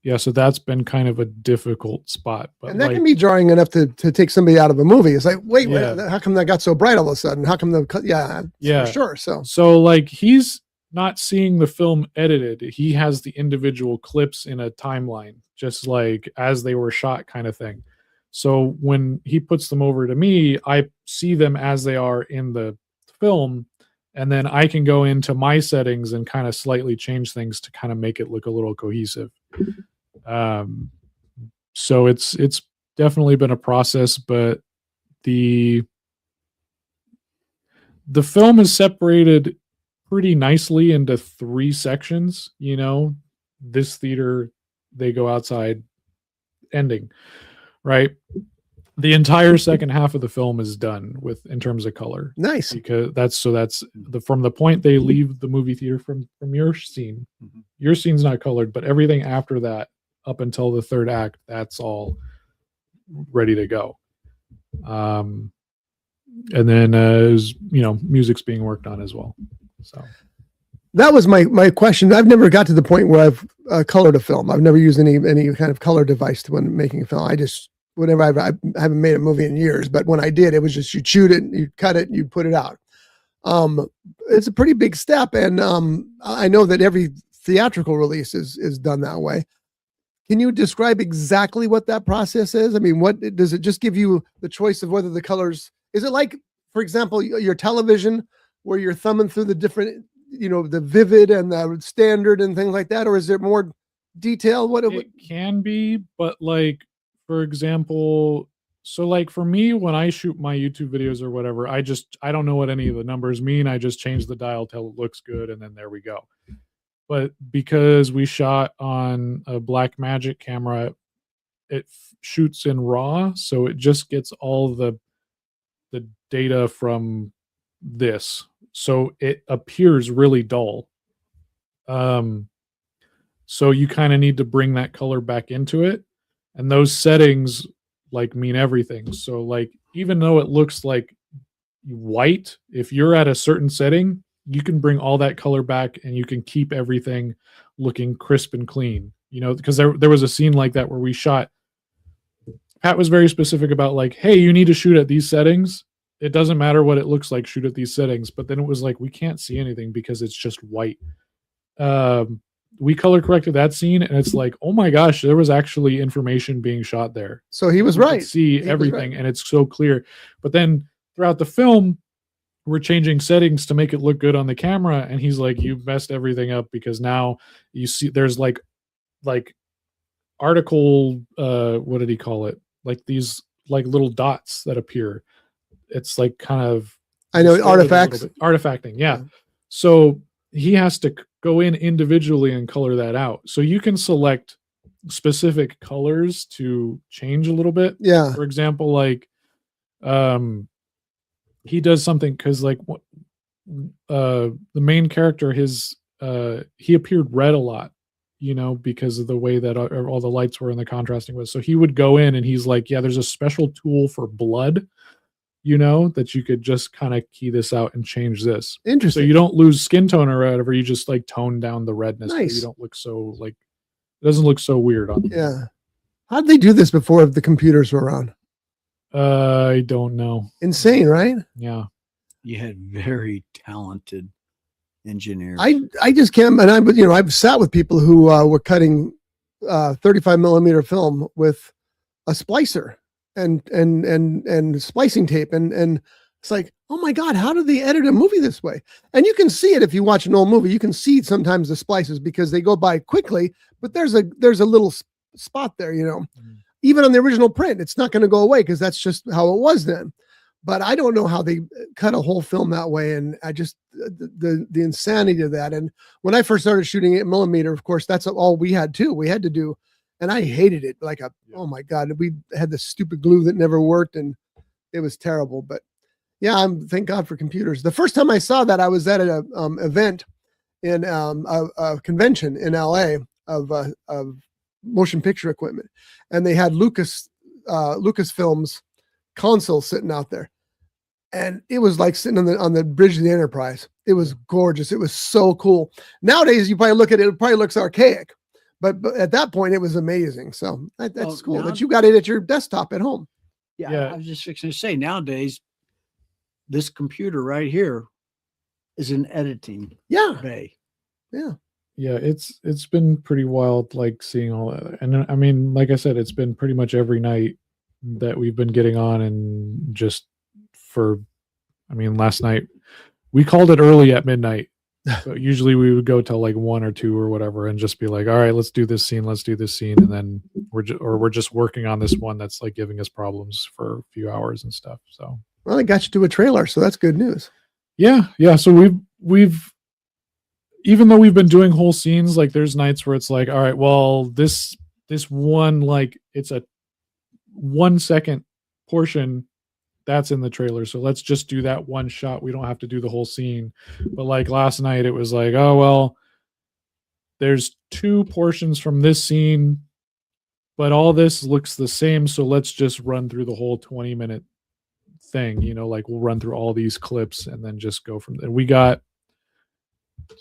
yeah, so that's been kind of a difficult spot. But and that can be jarring enough to take somebody out of a movie. It's like, wait, how come that got so bright all of a sudden? How come yeah, for sure. So like he's not seeing the film edited. He has the individual clips in a timeline, just like as they were shot kind of thing. So when he puts them over to me, I see them as they are in the film, and then I can go into my settings and kind of slightly change things to kind of make it look a little cohesive. So it's definitely been a process, but the film is separated pretty nicely into 3 sections. You know, this theater, they go outside, ending, right? The entire second half of the film is done with in terms of color. Nice. Because that's from the point they leave the movie theater from your scene. Mm-hmm. Your scene's not colored, but everything after that up until the third act, that's all ready to go. And then you know, music's being worked on as well. So that was my question. I've never got to the point where I've colored a film. I've never used any kind of color device when making a film. I just whenever I haven't made a movie in years, but when I did, it was just you shoot it, you cut it, you put it out. It's a pretty big step, and I know that every theatrical release is done that way. Can you describe exactly what that process is? I mean, what does it just give you the choice of whether the colors? Is it like, for example, your television, where you're thumbing through the different, you know, the vivid and the standard and things like that, or is there more detail? It can be, but like, for example, so like for me, when I shoot my YouTube videos or whatever, I don't know what any of the numbers mean. I just change the dial till it looks good, and then there we go. But because we shot on a Blackmagic camera, it shoots in RAW, so it just gets all the data from this. So it appears really dull. So you kind of need to bring that color back into it. And those settings like mean everything. So like, even though it looks like white, if you're at a certain setting, you can bring all that color back and you can keep everything looking crisp and clean, you know, because there was a scene like that where we shot. Pat was very specific about like, hey, you need to shoot at these settings. It doesn't matter what it looks like, shoot at these settings. But then it was like, we can't see anything because it's just white. We color corrected that scene, and it's like, oh my gosh, there was actually information being shot there. So he was right. See everything, and it's so clear. But then throughout the film, we're changing settings to make it look good on the camera, and he's like, you messed everything up, because now you see there's like article, what did he call it? Like these like little dots that appear. It's like kind of, I know, artifacts. Artifacting, yeah. So he has to go in individually and color that out. So you can select specific colors to change a little bit. Yeah. For example, like he does something because like the main character, he appeared red a lot you know, because of the way that all the lights were and the contrasting was. So he would go in and he's like, yeah, there's a special tool for blood, you know, that you could just kind of key this out and change this. Interesting. So you don't lose skin tone or whatever. You just like tone down the redness. Nice. So you don't look so like, it doesn't look so weird on. Yeah. How did they do this before the computers were around? I don't know. Insane, right? Yeah. You had very talented engineers. I just can't, and I've sat with people who were cutting 35 millimeter film with a splicer and splicing tape, and it's like, oh my God, how did they edit a movie this way? And you can see it if you watch an old movie. You can see sometimes the splices because they go by quickly, but there's a little spot there, you know. Even on the original print, it's not going to go away because that's just how it was then. But I don't know how they cut a whole film that way. And I just, the insanity of that. And when I first started shooting 8 millimeter, of course, that's all we had too. We had to do, and I hated it. Oh my God, we had this stupid glue that never worked and it was terrible. But yeah, thank God for computers. The first time I saw that, I was at an event in a convention in LA of motion picture equipment. And they had Lucasfilm's console sitting out there. And it was like sitting on the bridge of the Enterprise. It was gorgeous. It was so cool. Nowadays, you probably look at it, it probably looks archaic, but at that point it was amazing. So that's cool that you got it at your desktop at home. Yeah. I was just fixing to say, nowadays, this computer right here is an editing bay. Yeah. Yeah, it's been pretty wild, like seeing all that. And I mean, like I said, it's been pretty much every night that we've been getting on, and just last night we called it early at midnight. So usually we would go till like 1 or 2 or whatever, and just be like, all right, let's do this scene, and then we're just working on this one that's like giving us problems for a few hours and stuff. So well, I got you to a trailer, so that's good news. Yeah. So we've even though we've been doing whole scenes, like there's nights where it's like, all right, well, this one, like it's a 1 second portion that's in the trailer. So let's just do that one shot. We don't have to do the whole scene. But like last night, it was like, oh, well, there's 2 portions from this scene, but all this looks the same. So let's just run through the whole 20-minute thing, you know, like we'll run through all these clips and then just go from there. We got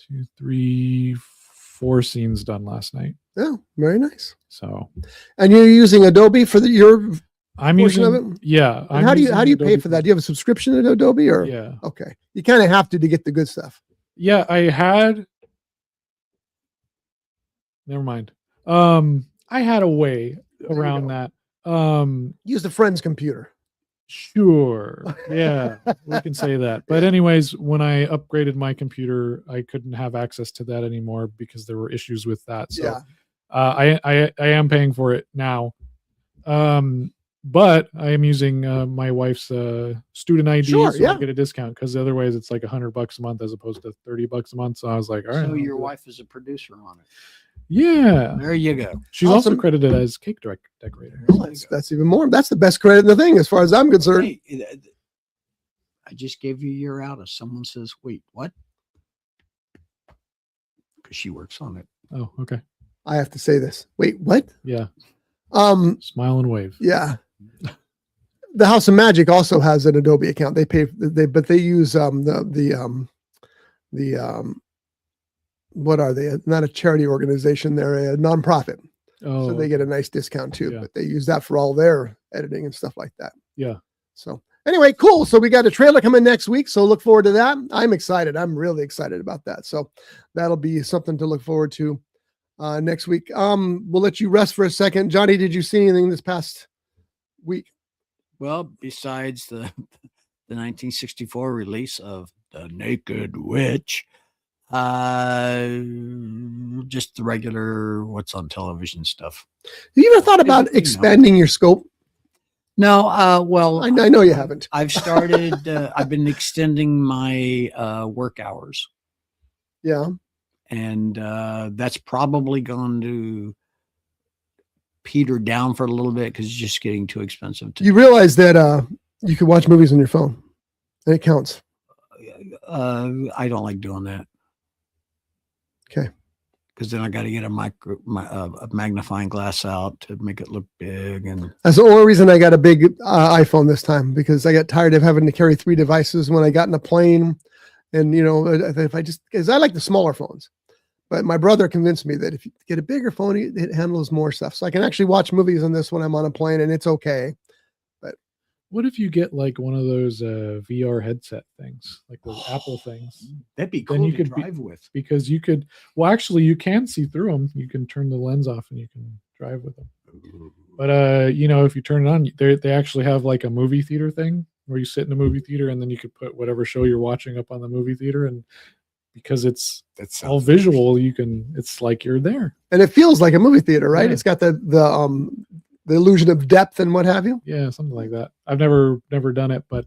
2, 3, 4 scenes done last night. Oh, very nice. So, and you're using Adobe for your I'm portion using of it? Yeah. How do you pay for that? Do you have a subscription at Adobe or? Yeah. Okay. You kind of have to get the good stuff. Yeah, never mind. I had a way around that. Use a friend's computer. Sure. Yeah, we can say that. But anyways, when I upgraded my computer, I couldn't have access to that anymore because there were issues with that. So Yeah. I am paying for it now. But I am using my wife's student ID, Sure, so yeah. I get a discount, because otherwise it's like $100 a month as opposed to $30 a month. So I was like, all right. So I'll your do it. wife is a producer on it. Yeah. There you go. She's Awesome. also credited as cake decorator. Well, that's even more. That's the best credit in the thing, as far as I'm concerned. Hey, I just gave you your out if someone says, wait, what? Because she works on it. Oh, okay. I have to say this. Wait, what? Yeah. Smile and wave. Yeah. The House of Magic also has an Adobe account. They pay, but they use what are they? Not a charity organization. They're a nonprofit. Oh, So they get a nice discount too, Yeah. but they use that for all their editing and stuff like that. yeah. So anyway, cool. So we got a trailer coming next week. So look forward to that. I'm excited. I'm really excited about that. So that'll be something to look forward to next week. We'll let you rest for a second. Johnny, did you see anything this past week? Well, besides the 1964 release of The Naked Witch, just the regular what's on television stuff. Have you ever thought about Everything, expanding your scope? No, well, I know you haven't. I've started, I've been extending my work hours, Yeah. and that's probably going to peter down for a little bit because it's just getting too expensive. You realize that you can watch movies on your phone and it counts. I don't like doing that. Okay. because then I got to get a magnifying glass out to make it look big. And That's the only reason I got a big iPhone this time, because I got tired of having to carry 3 devices when I got in a plane. And, you know, if I just, because I like the smaller phones, but my brother convinced me that if you get a bigger phone, it handles more stuff. So I can actually watch movies on this when I'm on a plane, and it's okay. But what if you get like one of those VR headset things, like those Apple things? That'd be cool. Then you to could drive with, because you could. Well, actually, you can see through them. You can turn the lens off, and you can drive with them. But you know, if you turn it on, they actually have like a movie theater thing where you sit in the movie theater, and then you could put whatever show you're watching up on the movie theater, and because it's all visual, you can. It's like you're there, and it feels like a movie theater, right? Yeah. It's got the illusion of depth and what have you. Yeah, something like that. I've never done it, but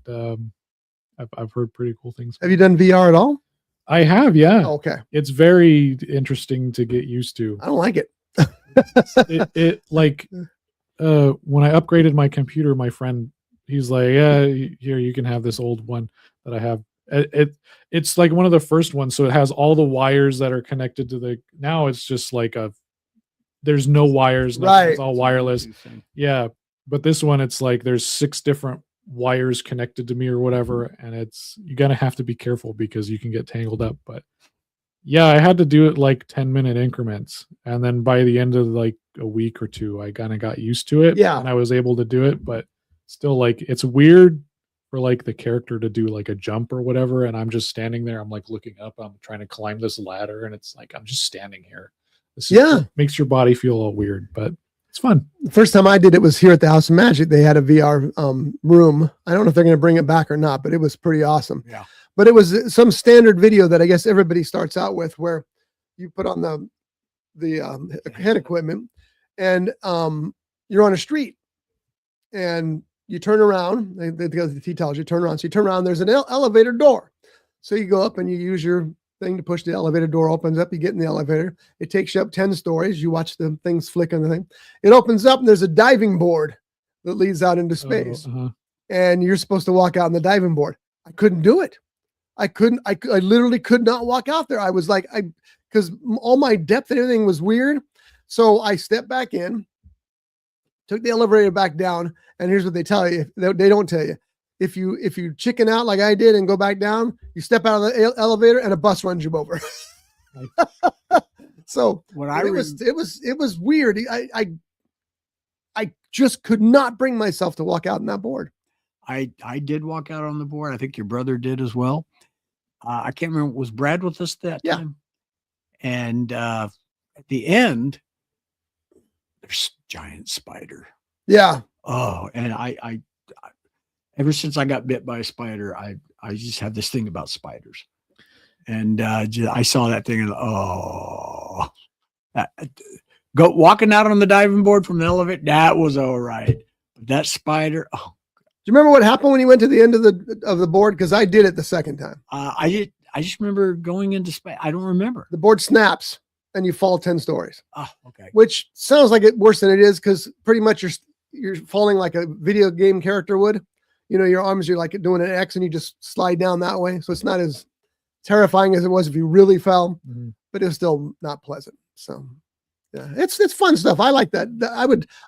I've heard pretty cool things. Have you done VR at all? I have, yeah. Oh, okay. It's very interesting to get used to. I don't like it. it like when I upgraded my computer, my friend, he's like, yeah, here, you can have this old one that I have. It's like one of the first ones, so it has all the wires that are connected to the. Now it's just like there's no wires, nothing, right? It's all wireless. Yeah, but this one, it's like there's 6 different wires connected to me or whatever, and you're gonna have to be careful because you can get tangled up. But yeah, I had to do it like 10-minute increments, and then by the end of like a week or 2, I kind of got used to it. Yeah, and I was able to do it, but still, like, it's weird for like the character to do like a jump or whatever, and I'm just standing there. I'm like looking up. I'm trying to climb this ladder, and it's like I'm just standing here. Makes your body feel all weird, but it's fun. The first time I did it was here at the House of Magic. They had a VR room. I don't know if they're going to bring it back or not, but it was pretty awesome. Yeah. But it was some standard video that I guess everybody starts out with, where you put on the head equipment, and you're on a street, and you turn around. The T tells you turn around. So you turn around. There's an elevator door. So you go up and you use your thing to push the elevator door. Opens up. You get in the elevator. It takes you up 10 stories. You watch the things flick on the thing. It opens up and there's a diving board that leads out into space. And you're supposed to walk out on the diving board. I couldn't do it. I literally could not walk out there. I was like, because all my depth and everything was weird. So I stepped back in, took the elevator back down, and here's what they tell you. They don't tell you. If you chicken out like I did and go back down, you step out of the elevator and a bus runs you over. So it was weird. I just could not bring myself to walk out on that board. I did walk out on the board. I think your brother did as well. I can't remember. Was Brad with us that time? And at the end, there's a giant spider. Yeah. Oh, and I ever since I got bit by a spider, I just have this thing about spiders. And I saw that thing and go walking out on the diving board from the elevator. That was all right. But that spider. Oh, do you remember what happened when you went to the end of the board? Because I did it the second time. I just remember going into space. I don't remember. The board snaps and you fall 10 stories. Oh, okay. Which sounds like it worse than it is, because pretty much you're falling like a video game character would. You know, your arms, you're like doing an X and you just slide down that way. So it's not as terrifying as it was if you really fell, but it was still not pleasant. So yeah, it's fun stuff. I like that.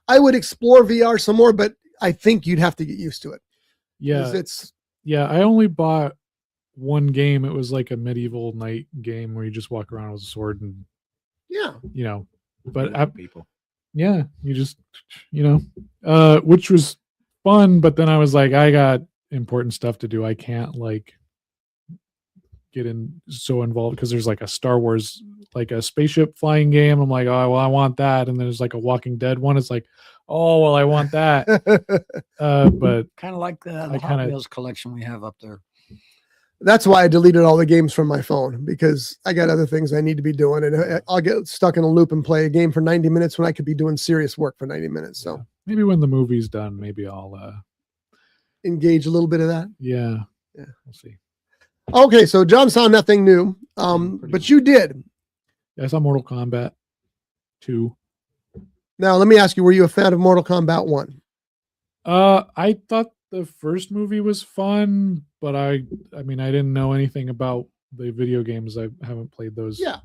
I would explore VR some more, but I think you'd have to get used to it. Yeah. I only bought one game. It was like a medieval knight game where you just walk around with a sword and but people. Yeah, you just, which was fun, but then I was like, I got important stuff to do. I can't like get so involved because there's like a Star Wars, like a spaceship flying game. I'm like, oh, well, I want that. And then there's like a Walking Dead one. It's like, oh, well, I want that. But kind of like the Hot Wheels collection we have up there. That's why I deleted all the games from my phone, because I got other things I need to be doing, and I'll get stuck in a loop and play a game for 90 minutes when I could be doing serious work for 90 minutes. So maybe when the movie's done, maybe I'll engage a little bit of that. Yeah. We'll see. Okay, so John saw nothing new, but you did. Yeah, I saw Mortal Kombat 2. Now, let me ask you, were you a fan of Mortal Kombat 1? I thought the first movie was fun, but I mean, I didn't know anything about the video games. I haven't played those. Yeah.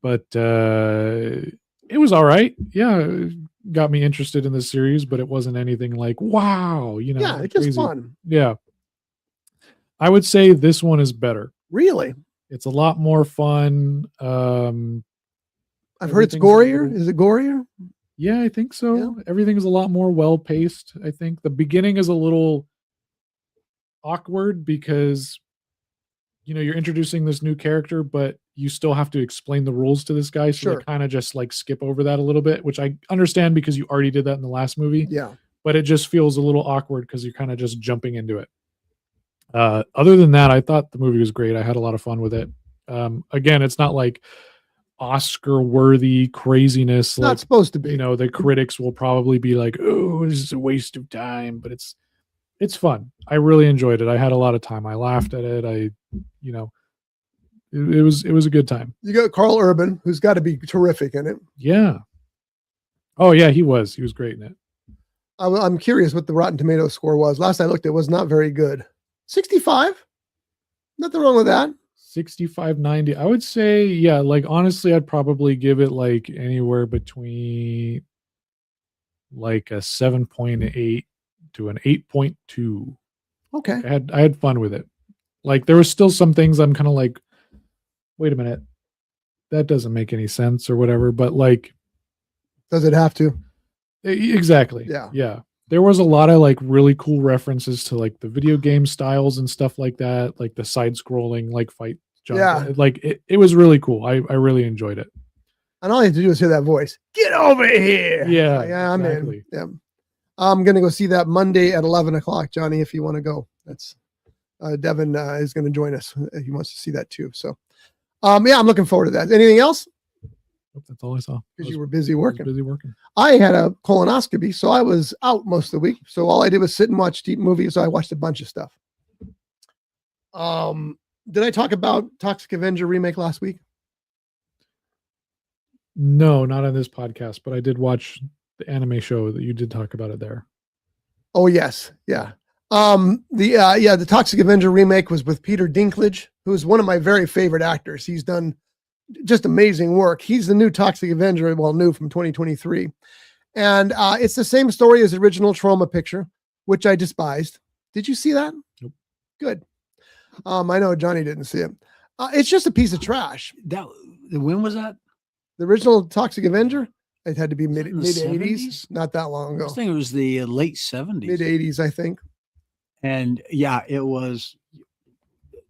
but it was all right. Yeah, it got me interested in the series, but it wasn't anything like wow, Yeah, it's just crazy. fun. Yeah, I would say this one is better. Really? It's a lot more fun. I've heard it's Everything's a gorier. little- Is it gorier? Yeah, I think so. Yeah. Everything is a lot more well paced. I think the beginning is a little awkward because you're introducing this new character, but you still have to explain the rules to this guy. So Sure. they kind of just like skip over that a little bit, which I understand because you already did that in the last movie. Yeah. But it just feels a little awkward because you're kind of just jumping into it. Other than that, I thought the movie was great. I had a lot of fun with it. Again, it's not like Oscar worthy craziness. Not Like, supposed to be. the critics will probably be like, oh, this is a waste of time, but it's fun. I really enjoyed it. I had a lot of time. I laughed at it. It was a good time. You got Carl Urban, who's got to be terrific in it. Yeah. Oh yeah, he was great in it. I'm curious what the Rotten Tomatoes score was. Last I looked, it was not very good. 65? Nothing wrong with that. 65-90. I would say, yeah, like honestly, I'd probably give it like anywhere between like a 7.8 to an 8.2. Okay. I had fun with it. Like there was still some things I'm kind of like, wait a minute, that doesn't make any sense or whatever. But like, Does it have to? exactly. Yeah. Yeah. There was a lot of like really cool references to like the video game styles and stuff like that, like the side scrolling, like fight jump. Yeah. Like it was really cool. I really enjoyed it. And all you have to do is hear that voice. Get over here. Yeah. Yeah, I'm exactly. in. Yeah. I'm going to go see that Monday at 11 o'clock, Johnny, if you want to go. That's Devin is going to join us. He wants to see that too. So, yeah, I'm looking forward to that. Anything else? That's all I saw. Because you were busy working. Busy working. I had a colonoscopy, so I was out most of the week. So all I did was sit and watch deep movies. So I watched a bunch of stuff. Did I talk about Toxic Avenger remake last week? No, not on this podcast, but I did watch the anime show that you did talk about it there. Oh yes, yeah. The Toxic Avenger remake was with Peter Dinklage, who is one of my very favorite actors. He's done just amazing work. He's the new Toxic Avenger, well, new from 2023. And it's the same story as the original Trauma picture, which I despised. Did you see that? Nope. Good. I know Johnny didn't see it. It's just a piece of trash. When was that? The original Toxic Avenger, it had to be mid in the 80s, 70s? not that long I ago. was thinking it was the late 70s. Mid 80s, I think. And yeah, it was.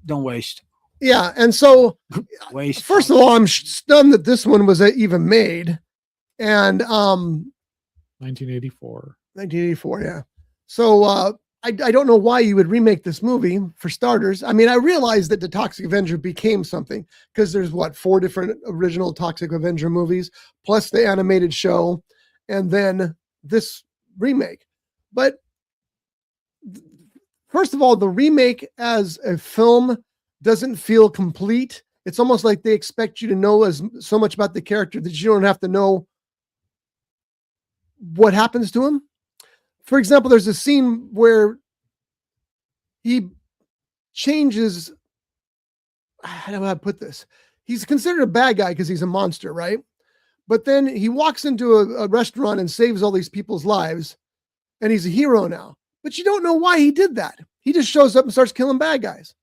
Don't waste. Yeah, and so Waste. first of all, I'm stunned that this one was even made, and 1984. 1984, yeah. So I don't know why you would remake this movie, for starters. I mean, I realized that the Toxic Avenger became something because there's 4 different original Toxic Avenger movies, plus the animated show, and then this remake. But first of all, the remake as a film doesn't feel complete. It's almost like they expect you to know so much about the character that you don't have to know what happens to him. For example, there's a scene where he changes. How do I put this? He's considered a bad guy because he's a monster, right? But then he walks into a restaurant and saves all these people's lives, and he's a hero now. But you don't know why he did that. He just shows up and starts killing bad guys.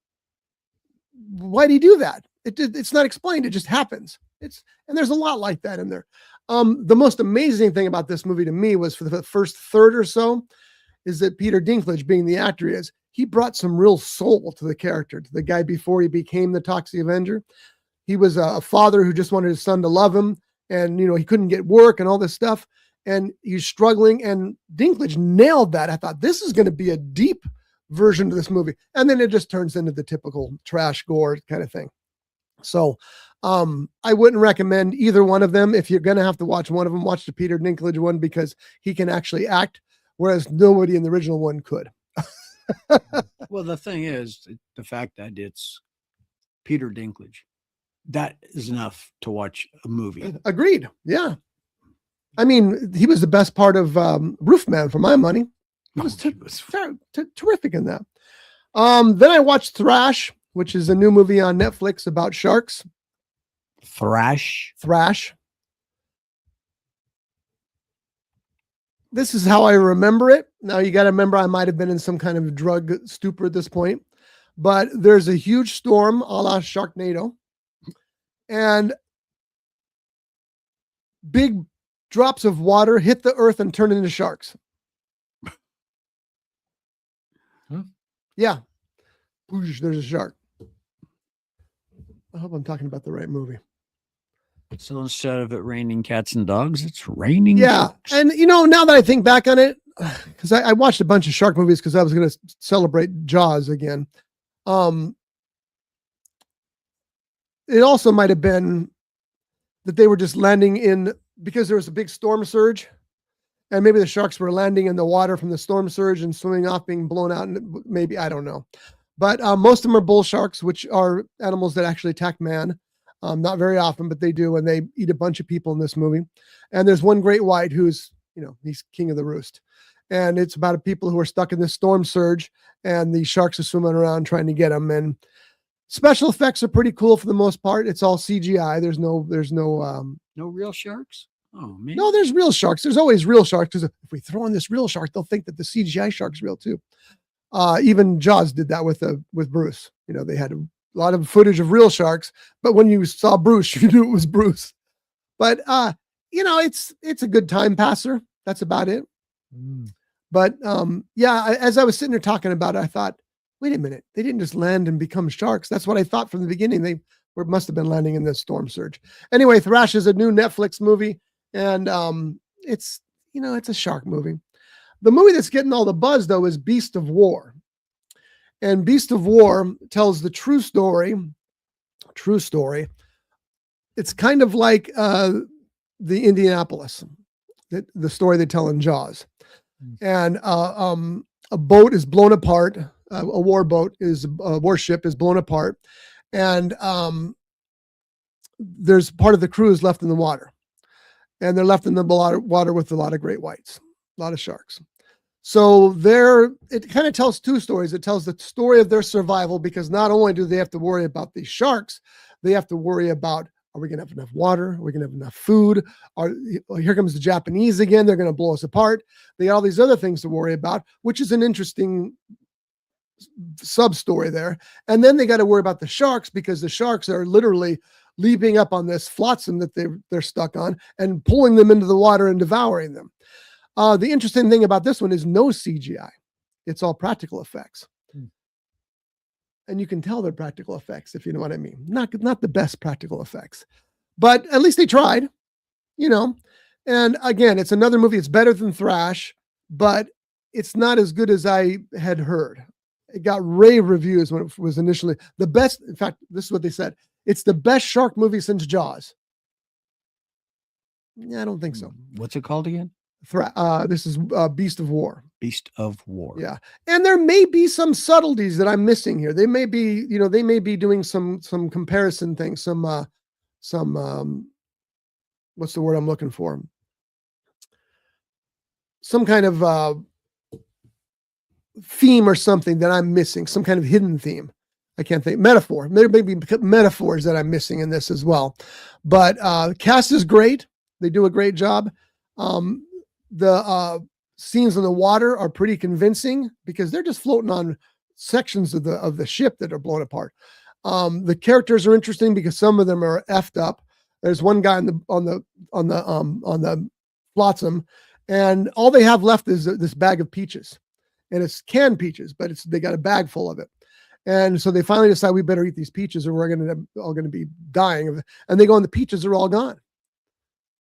Why'd he do that? It's not explained. It just happens. And there's a lot like that in there. The most amazing thing about this movie to me was for the first third or so is that Peter Dinklage, being the actor he is, he brought some real soul to the character, to the guy before he became the Toxic Avenger. He was a father who just wanted his son to love him, and he couldn't get work and all this stuff, and he's struggling, and Dinklage nailed that. I thought this is going to be a deep version of this movie, and then it just turns into the typical trash gore kind of thing. So I wouldn't recommend either one of them. If you're going to have to watch one of them, watch the Peter Dinklage one because he can actually act, whereas nobody in the original one could. Well, the thing is, the fact that it's Peter Dinklage, that is enough to watch a movie. Agreed. Yeah. I mean, he was the best part of Roofman for my money. He was terrific in that. Then I watched Thrash, which is a new movie on Netflix about sharks. Thrash. This is how I remember it. Now you got to remember I might have been in some kind of drug stupor at this point, but there's a huge storm a la Sharknado and big drops of water hit the earth and turn into sharks. Huh? Yeah. Whoosh, there's a shark. I hope I'm talking about the right movie. So instead of it raining cats and dogs, it's raining. Yeah. sharks. And, now that I think back on it, because I watched a bunch of shark movies because I was going to celebrate Jaws again. It also might have been that they were just landing because there was a big storm surge. And maybe the sharks were landing in the water from the storm surge and swimming off, being blown out. And maybe, I don't know. But most of them are bull sharks, which are animals that actually attack man. Not very often, but they do, and they eat a bunch of people in this movie. And there's one great white who's, he's king of the roost. And it's about people who are stuck in this storm surge, and the sharks are swimming around trying to get them. And special effects are pretty cool for the most part. It's all CGI. There's no No real sharks. Oh man. no, there's real sharks. There's always real sharks, because if we throw in this real shark, they'll think that the CGI shark's real too. Even Jaws did that with Bruce. They had a lot of footage of real sharks, but when you saw Bruce, you knew it was Bruce. But it's a good time passer. That's about it. But as I was sitting there talking about it, I thought, wait a minute, they didn't just land and become sharks. That's what I thought from the beginning. They must have been landing in this storm surge. Anyway, Thrash is a new Netflix movie, and it's a shark movie. The movie that's getting all the buzz, though, is Beast of War. And Beast of War tells the true story. It's kind of like the Indianapolis, the story they tell in Jaws. And a boat is blown apart. A warship is blown apart. And there's part of the crew is left in the water. And they're left in the water with a lot of great whites, a lot of sharks. So it kind of tells two stories. It tells the story of their survival, because not only do they have to worry about the sharks, they have to worry about, are we going to have enough water? Are we going to have enough food? Here comes the Japanese again. They're going to blow us apart. They got all these other things to worry about, which is an interesting sub-story there. And then they got to worry about the sharks, because the sharks are literally leaping up on this flotsam that they're stuck on and pulling them into the water and devouring them. The interesting thing about this one is no CGI. It's all practical effects. And you can tell they're practical effects, if you know what I mean. Not the best practical effects, but at least they tried, And again, it's another movie. It's better than Thrash, but it's not as good as I had heard. It got rave reviews when it was initially the best. In fact, this is what they said. It's the best shark movie since Jaws. Yeah, I don't think so. What's it called again? This is Beast of War. Beast of War. Yeah. And there may be some subtleties that I'm missing here. They may be, they may be doing some comparison things, some what's the word I'm looking for? Some kind of theme or something that I'm missing, some kind of hidden theme. I can't think. Metaphor. There may be metaphors that I'm missing in this as well. But cast is great. They do a great job. The scenes in the water are pretty convincing, because they're just floating on sections of the ship that are blown apart. The characters are interesting because some of them are effed up. There's one guy on the flotsam, and all they have left is this bag of peaches, and it's canned peaches, but they got a bag full of it. And so they finally decide, we better eat these peaches or we're all going to be dying. And they go, and the peaches are all gone.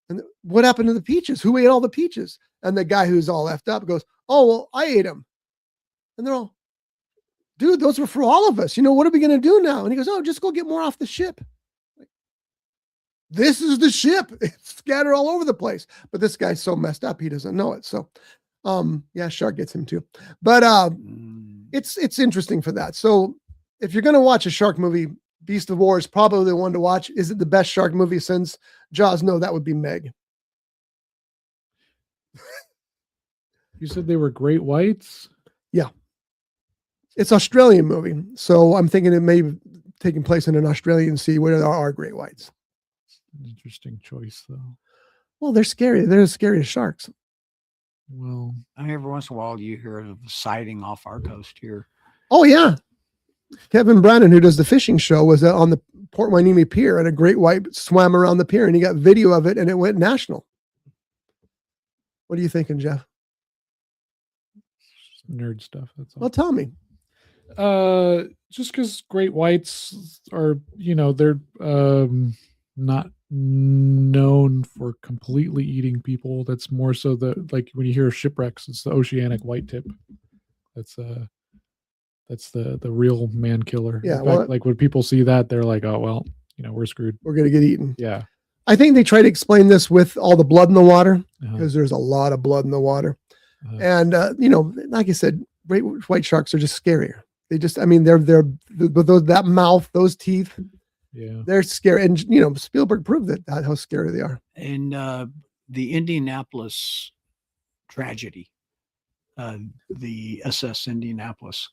And what happened to the peaches? Who ate all the peaches? And the guy who's all effed up goes, oh, well, I ate them. And they're all, dude, those were for all of us. What are we going to do now? And he goes, oh, just go get more off the ship. This is the ship. It's scattered all over the place. But this guy's so messed up, he doesn't know it. So, shark gets him too. But it's interesting for that. So if you're going to watch a shark movie, Beast of War is probably the one to watch. Is it the best shark movie since Jaws? No, that would be Meg. You said they were great whites? Yeah. It's an Australian movie. So I'm thinking it may be taking place in an Australian sea where there are great whites. Interesting choice, though. Well, they're scary. They're as scary as sharks. Well, I mean, every once in a while you hear of a sighting off our coast here. Oh, yeah. Kevin Brannon, who does the fishing show, was on the Port Hueneme Pier, and a great white swam around the pier, and he got video of it, and it went national. What are you thinking, Jeff? nerd stuff. That's all. Well, tell me. Just because great whites are, they're not known for completely eating people. That's more so like when you hear of shipwrecks, it's the oceanic white tip. That's the real man killer. Yeah, In fact, like when people see that, they're like, oh well, we're screwed. We're gonna get eaten. Yeah. I think they try to explain this with all the blood in the water, because there's a lot of blood in the water. And like I said, great white sharks are just scarier. They just, I mean, they're with that mouth, those teeth. Yeah, they're scary. And Spielberg proved that how scary they are. And the Indianapolis tragedy, the SS Indianapolis,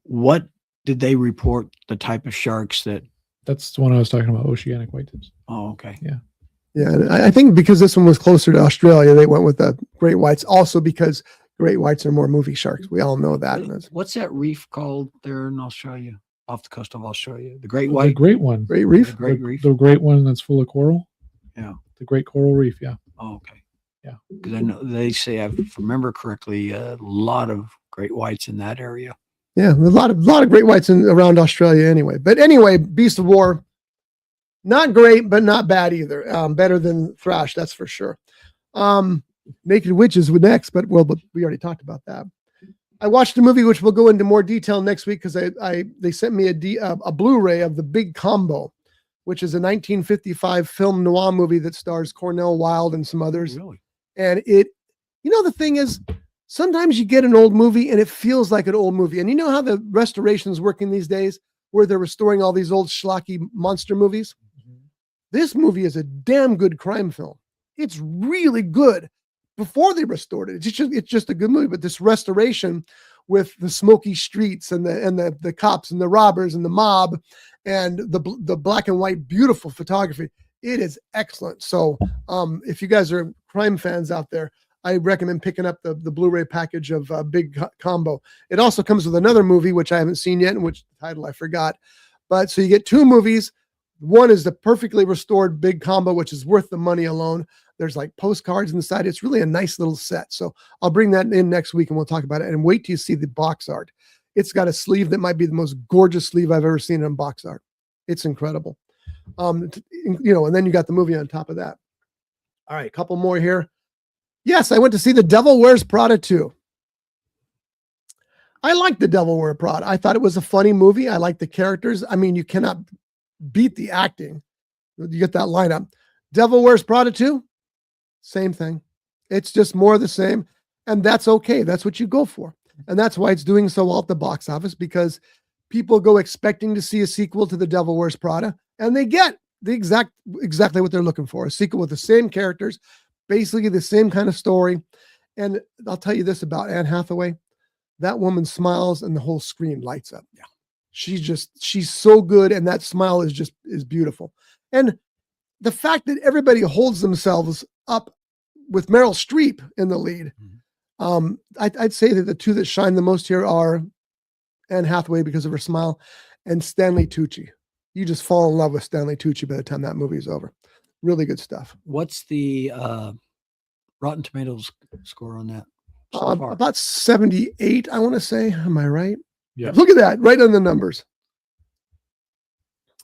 what did they report the type of sharks that? That's the one I was talking about, oceanic white tips. Oh, okay. Yeah. And I think because this one was closer to Australia, they went with the great whites. Also because great whites are more movie sharks. We all know that. What's that reef called there in Australia, off the coast of Australia? The great white? The great one. Great reef? The great reef? The great one that's full of coral? Yeah. The great coral reef, yeah. Oh, okay. Yeah. Because I know they say, if I remember correctly, a lot of great whites in that area. Yeah, a lot of great whites around Australia anyway. But anyway, Beast of War, not great, but not bad either. Better than Thrash, that's for sure. Naked Witches was next, but we already talked about that. I watched a movie which we'll go into more detail next week because they sent me a Blu-ray of The Big Combo, which is a 1955 film noir movie that stars Cornell Wilde and some others. Really? And the thing is, sometimes you get an old movie and it feels like an old movie. And you know how the restoration's working these days, where they're restoring all these old schlocky monster movies? Mm-hmm. This movie is a damn good crime film. It's really good. Before they restored it, it's just a good movie. But this restoration with the smoky streets and the cops and the robbers and the mob and the black and white beautiful photography, it is excellent. So if you guys are crime fans out there, I recommend picking up the Blu-ray package of Big Combo. It also comes with another movie, which I haven't seen yet, and which title I forgot. But so you get two movies. One is the perfectly restored Big Combo, which is worth the money alone. There's like postcards inside. It's really a nice little set. So I'll bring that in next week and we'll talk about it. And wait till you see the box art. It's got a sleeve that might be the most gorgeous sleeve I've ever seen in box art. It's incredible. And then you got the movie on top of that. All right, a couple more here. Yes, I went to see The Devil Wears Prada 2. I liked The Devil Wears Prada. I thought it was a funny movie. I liked the characters. I mean, you cannot beat the acting. You get that lineup. Devil Wears Prada 2, same thing. It's just more of the same. And that's okay. That's what you go for. And that's why it's doing so well at the box office, because people go expecting to see a sequel to The Devil Wears Prada, and they get exactly what they're looking for. A sequel with the same characters, basically the same kind of story. And I'll tell you this about Anne Hathaway. That woman smiles and the whole screen lights up. Yeah. She's so good. And that smile is beautiful. And the fact that everybody holds themselves up with Meryl Streep in the lead. I'd say that the two that shine the most here are Anne Hathaway because of her smile and Stanley Tucci. You just fall in love with Stanley Tucci by the time that movie is over. Really good stuff. What's the Rotten Tomatoes score on that? So far? About 78, I want to say. Am I right? Yeah. Look at that, right on the numbers.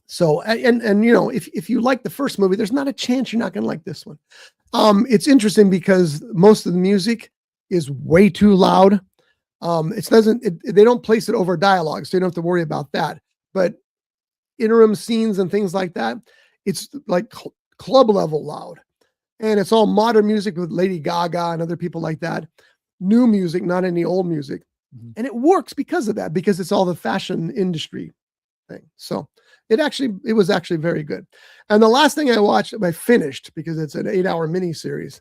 So, and if you like the first movie, there's not a chance you're not going to like this one. It's interesting because most of the music is way too loud. They don't place it over dialogue, so you don't have to worry about that. But interim scenes and things like that, it's like club level loud. And it's all modern music with Lady Gaga and other people like that. New music, not any old music. Mm-hmm. And it works because of that, because it's all the fashion industry thing. So it was actually very good. And the last thing I finished, because it's an 8-hour miniseries,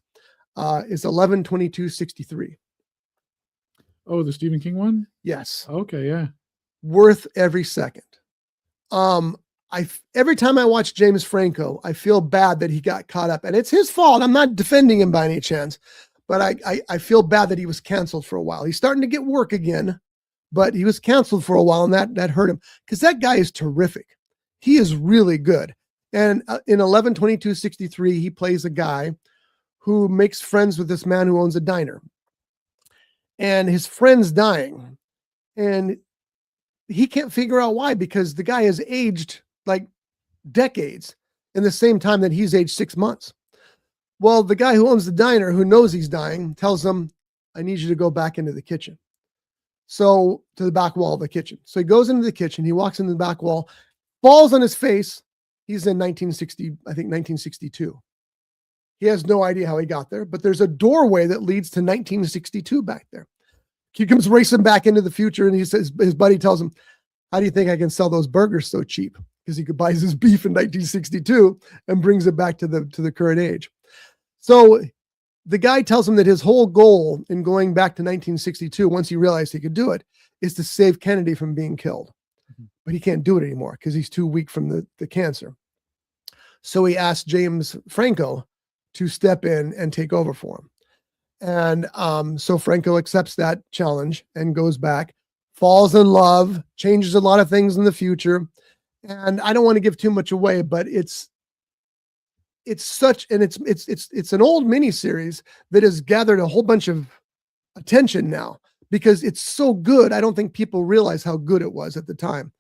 is 11/22/63. Oh, the Stephen King one? Yes. Okay, yeah. Worth every second. every time I watch James Franco, I feel bad that he got caught up, and it's his fault. I'm not defending him by any chance, but I feel bad that he was canceled for a while. He's starting to get work again, but he was canceled for a while, and that hurt him because that guy is terrific. He is really good. And in 11/22/63, he plays a guy who makes friends with this man who owns a diner, and his friend's dying, and he can't figure out why, because the guy has aged like decades in the same time that he's aged 6 months. Well, the guy who owns the diner, who knows he's dying, tells him, I need you to go back into the kitchen. So to the back wall of the kitchen. So he goes into the kitchen, he walks into the back wall, falls on his face. He's in 1962. He has no idea how he got there, but there's a doorway that leads to 1962 back there. He comes racing back into the future, and he says, his buddy tells him, how do you think I can sell those burgers so cheap? Because he could buy his beef in 1962 and brings it back to the current age. So the guy tells him that his whole goal in going back to 1962, once he realized he could do it, is to save Kennedy from being killed. But he can't do it anymore because he's too weak from the cancer. So he asked James Franco to step in and take over for him. And so Franco accepts that challenge and goes back, falls in love, changes a lot of things in the future. And I don't want to give too much away, but it's such, and it's an old miniseries that has gathered a whole bunch of attention now because it's so good. I don't think people realize how good it was at the time.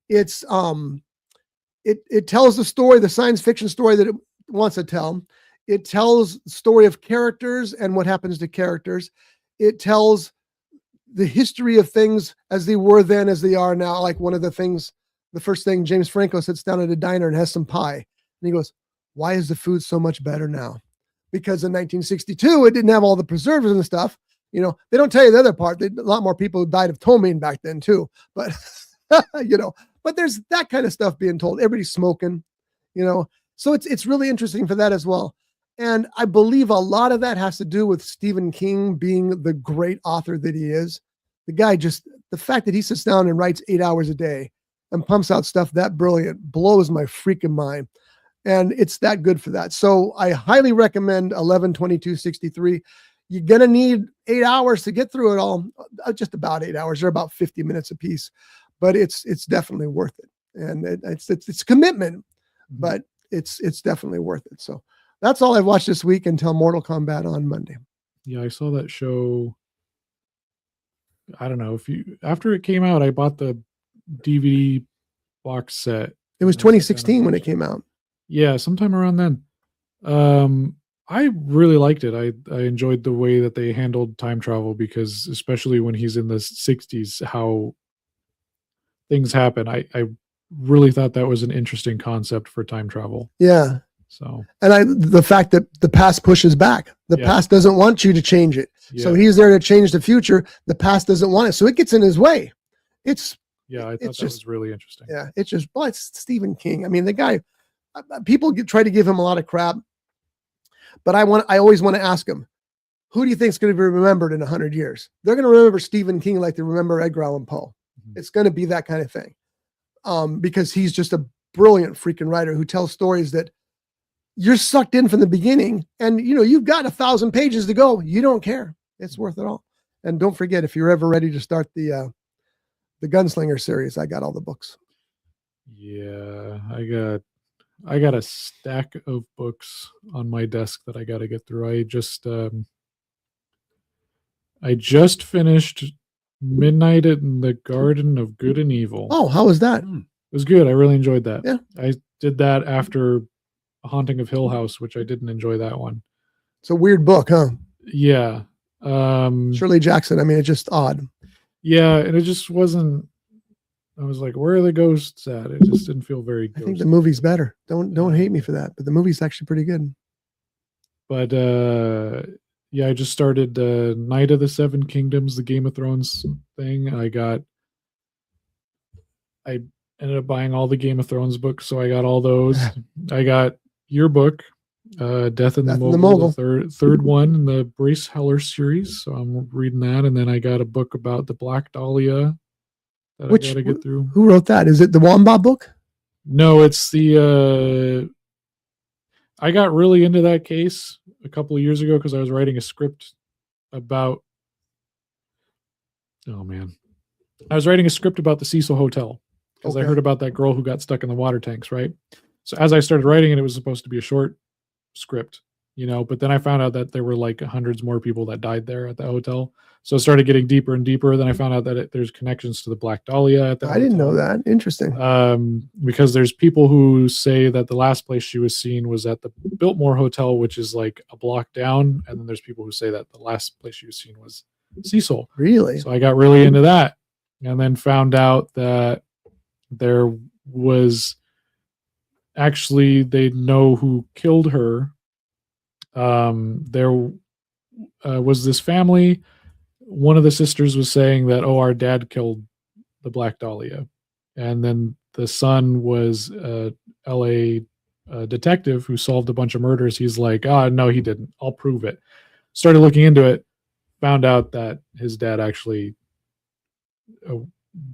It's it tells the story, the science fiction story that it wants to tell. It tells the story of characters and what happens to characters. It tells the history of things as they were then, as they are now. Like one of the things, the first thing, James Franco sits down at a diner and has some pie. And he goes, why is the food so much better now? Because in 1962, it didn't have all the preservatives and stuff. You know, they don't tell you the other part. A lot more people died of ptomaine back then too. But, but there's that kind of stuff being told. Everybody's smoking, So it's really interesting for that as well. And I believe a lot of that has to do with Stephen King being the great author that he is. The guy the fact that he sits down and writes 8 hours a day and pumps out stuff that brilliant blows my freaking mind. And it's that good for that. So I highly recommend 11/22/63. You're going to need 8 hours to get through it all. Just about 8 hours. They're about 50 minutes a piece, but it's definitely worth it. And it's commitment, but it's definitely worth it. So that's all I've watched this week until Mortal Kombat on Monday. Yeah, I saw that show. I don't know after it came out, I bought the DVD box set. It was 2016 when it came out. Yeah, sometime around then. I really liked it. I enjoyed the way that they handled time travel because, especially when he's in the 60s, how things happen. I really thought that was an interesting concept for time travel. Yeah. So, and the fact that the past pushes back, the past doesn't want you to change it. Yeah. So he's there to change the future. The past doesn't want it. So it gets in his way. I thought that was really interesting. Yeah. It's Stephen King. I mean, the guy, people try to give him a lot of crap, but I always want to ask him, who do you think is going to be remembered in 100 years? They're going to remember Stephen King like they remember Edgar Allan Poe. It's going to be that kind of thing. Because he's just a brilliant freaking writer who tells stories that you're sucked in from the beginning, and you've got 1,000 pages to go. You don't care. It's worth it all. And don't forget, if you're ever ready to start the Gunslinger series, I got all the books. Yeah, I got a stack of books on my desk that I got to get through. I just finished Midnight in the Garden of Good and Evil. Oh, how was that? It was good. I really enjoyed that. Yeah. I did that after Haunting of Hill House, which I didn't enjoy that one. It's a weird book, huh? Yeah. Shirley Jackson. I mean, it's just odd. Yeah, and it just wasn't. I was like, where are the ghosts at? It just didn't feel very ghosty. I think the movie's better. Don't hate me for that, but the movie's actually pretty good. But I just started Night of the Seven Kingdoms, the Game of Thrones thing. I ended up buying all the Game of Thrones books, so I got all those. I got your book, Death in the Mogul, the third one in the Brace Heller series. So I'm reading that, and then I got a book about the Black Dahlia that I got to get through. Who wrote that? Is it the Wamba book? No, it's the I got really into that case a couple of years ago because I was writing a script about I was writing a script about the Cecil Hotel because I Okay. heard about that girl who got stuck in the water tanks, right? So as I started writing it, it was supposed to be a short script, but then I found out that there were like hundreds more people that died there at the hotel. So it started getting deeper and deeper. Then I found out that there's connections to the Black Dahlia at the I didn't know that. Interesting. because there's people who say that the last place she was seen was at the Biltmore Hotel, which is like a block down. And then there's people who say that the last place she was seen was Cecil. Really? So I got really into that and then found out that there was actually, they know who killed her. There was this family. One of the sisters was saying that, oh, our dad killed the Black Dahlia. And then the son was a LA detective who solved a bunch of murders. He's like, oh, no, he didn't. I'll prove it. Started looking into it, found out that his dad actually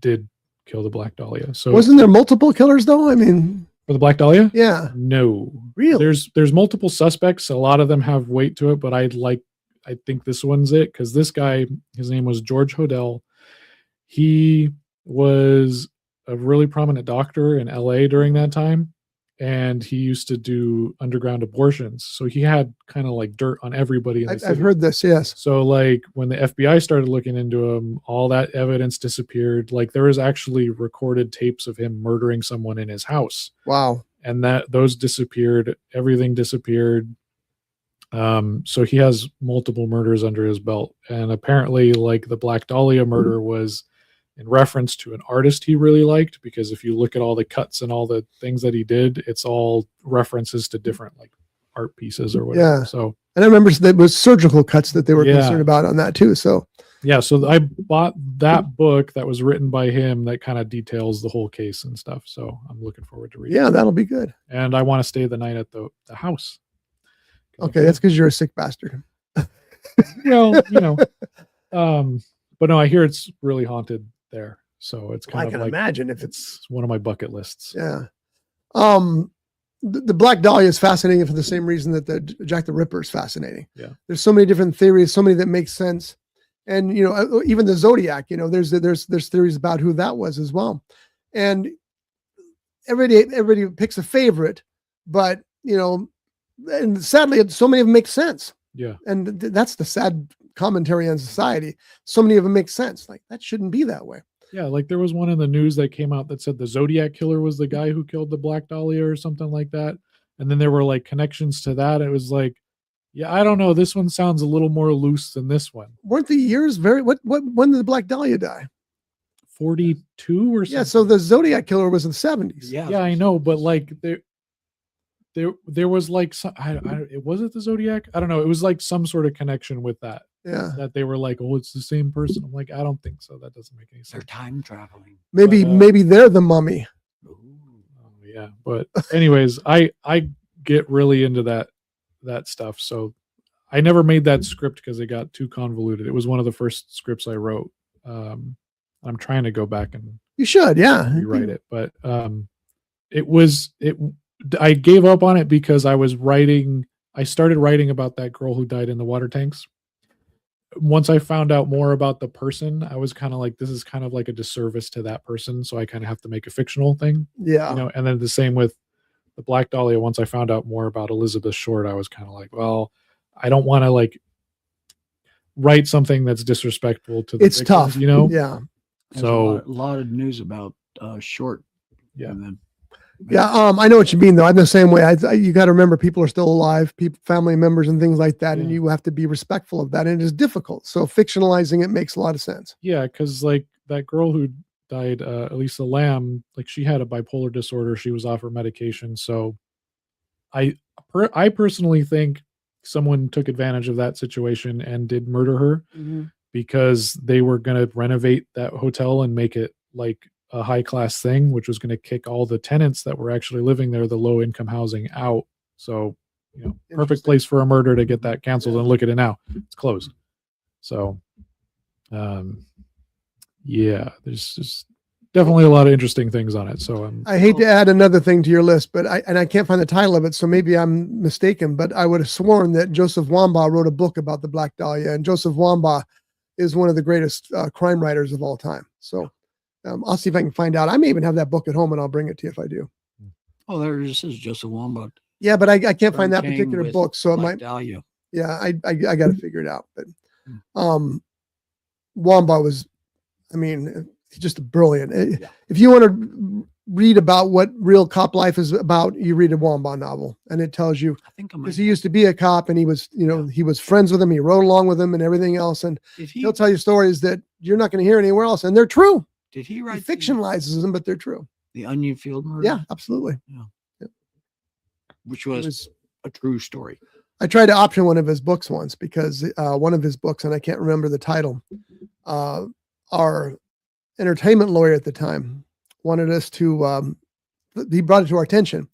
did kill the Black Dahlia. So wasn't there multiple killers though? I mean, for the Black Dahlia? yeah. No. Really? There's multiple suspects. A lot of them have weight to it, but I think this one's it because this guy, his name was George Hodel. He was a really prominent doctor in LA during that time, and he used to do underground abortions. So he had kind of like dirt on everybody in the city. I've heard this, yes. So like when the FBI started looking into him, all that evidence disappeared. Like there was actually recorded tapes of him murdering someone in his house. Wow. And those disappeared. Everything disappeared. So he has multiple murders under his belt. And apparently like the Black Dahlia murder was in reference to an artist he really liked, because if you look at all the cuts and all the things that he did, it's all references to different like art pieces or whatever. Yeah. So, and I remember there was surgical cuts that they were concerned about on that too. So yeah, so I bought that book that was written by him that kind of details the whole case and stuff. So I'm looking forward to reading. Yeah, that'll be good. And I want to stay the night at the house. Okay, that's because you're a sick bastard. Well, but no, I hear it's really haunted there. So it's kind I of can like, imagine if it's one of my bucket lists. Yeah. The Black Dahlia is fascinating for the same reason that the Jack the Ripper is fascinating. Yeah. There's so many different theories, so many that make sense. And, even the Zodiac, there's theories about who that was as well. And everybody picks a favorite, but, and sadly, so many of them make sense. Yeah. And that's the sad commentary on society. So many of them make sense. Like that shouldn't be that way. Yeah, like there was one in the news that came out that said the Zodiac killer was the guy who killed the Black Dahlia or something like that. And then there were like connections to that. It was like, yeah, I don't know. This one sounds a little more loose than this one. Weren't the years when did the Black Dahlia die? 42 or something. Yeah, so the Zodiac killer was in the 70s. Yeah, I know, but like there was like some, was it the Zodiac? I don't know. It was like some sort of connection with that. Yeah. That they were like, oh, it's the same person. I'm like, I don't think so. That doesn't make any sense. They're time traveling. Maybe they're the mummy. Oh, yeah. But anyways, I get really into that stuff. So I never made that script because it got too convoluted. It was one of the first scripts I wrote. I'm trying to go back and you should, yeah, rewrite it. But I gave up on it because I started writing about that girl who died in the water tanks. Once I found out more about the person, I was kind of like, this is kind of like a disservice to that person. So I kind of have to make a fictional thing. Yeah. And then the same with the Black Dahlia. Once I found out more about Elizabeth Short, I was kind of like, well, I don't want to like write something that's disrespectful to the it's victims, tough, Yeah. There's So a lot of news about Short. Yeah. And then, Yeah, I know what you mean, though. I'm the same way. You got to remember, people are still alive, family members, and things like that, and you have to be respectful of that. And it is difficult. So fictionalizing it makes a lot of sense. Yeah, because like that girl who died, Elisa Lamb, like she had a bipolar disorder. She was off her medication. So I personally think someone took advantage of that situation and did murder her because they were going to renovate that hotel and make it like a high class thing, which was going to kick all the tenants that were actually living there, the low income housing, out. So, perfect place for a murder to get that canceled. And look at it now, it's closed. So, yeah, there's just definitely a lot of interesting things on it. So I hate to add another thing to your list, but I can't find the title of it, so maybe I'm mistaken, but I would have sworn that Joseph Wambaugh wrote a book about the Black Dahlia, and Joseph Wambaugh is one of the greatest crime writers of all time. So I'll see if I can find out. I may even have that book at home, and I'll bring it to you if I do. Oh, there it is, Joseph Wambaugh. Yeah, but I can't find that King particular with book, so it Black might. Dahlia. Yeah, I got to figure it out. But Wambaugh was, I mean, just brilliant. Yeah. If you want to read about what real cop life is about, you read a Wambaugh novel, and it tells you, I think I might. because he used to be a cop, and he was, you know, he was friends with him. He rode along with him and everything else. And he'll tell you stories that you're not going to hear anywhere else. And they're true. Did he He write fictionalizes them, but they're true. the Onion Field Murder? Yeah, absolutely. Which was a true story. I tried to option one of his books once because one of his books, and I can't remember the title, our entertainment lawyer at the time wanted us to, he brought it to our attention.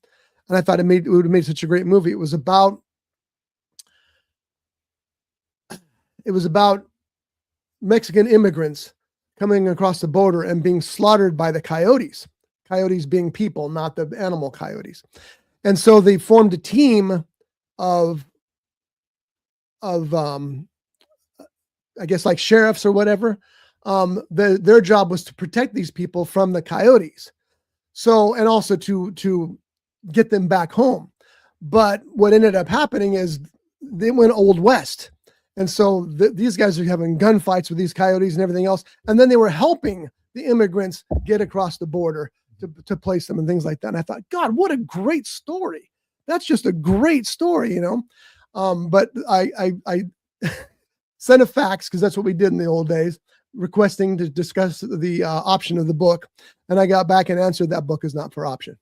And I thought it would have made such a great movie. It was about Mexican immigrants coming across the border and being slaughtered by the coyotes being people, not the animal coyotes. And so they formed a team of I guess like sheriffs or whatever. Their job was to protect these people from the coyotes. So, and also to get them back home. But what ended up happening is they went Old West. And so these guys are having gunfights with these coyotes and everything else. And then they were helping the immigrants get across the border to place them and things like that. And I thought, God, what a great story. That's just a great story, you know? But I sent a fax, because that's what we did in the old days, requesting to discuss the option of the book. And I got back and answered that book is not for option.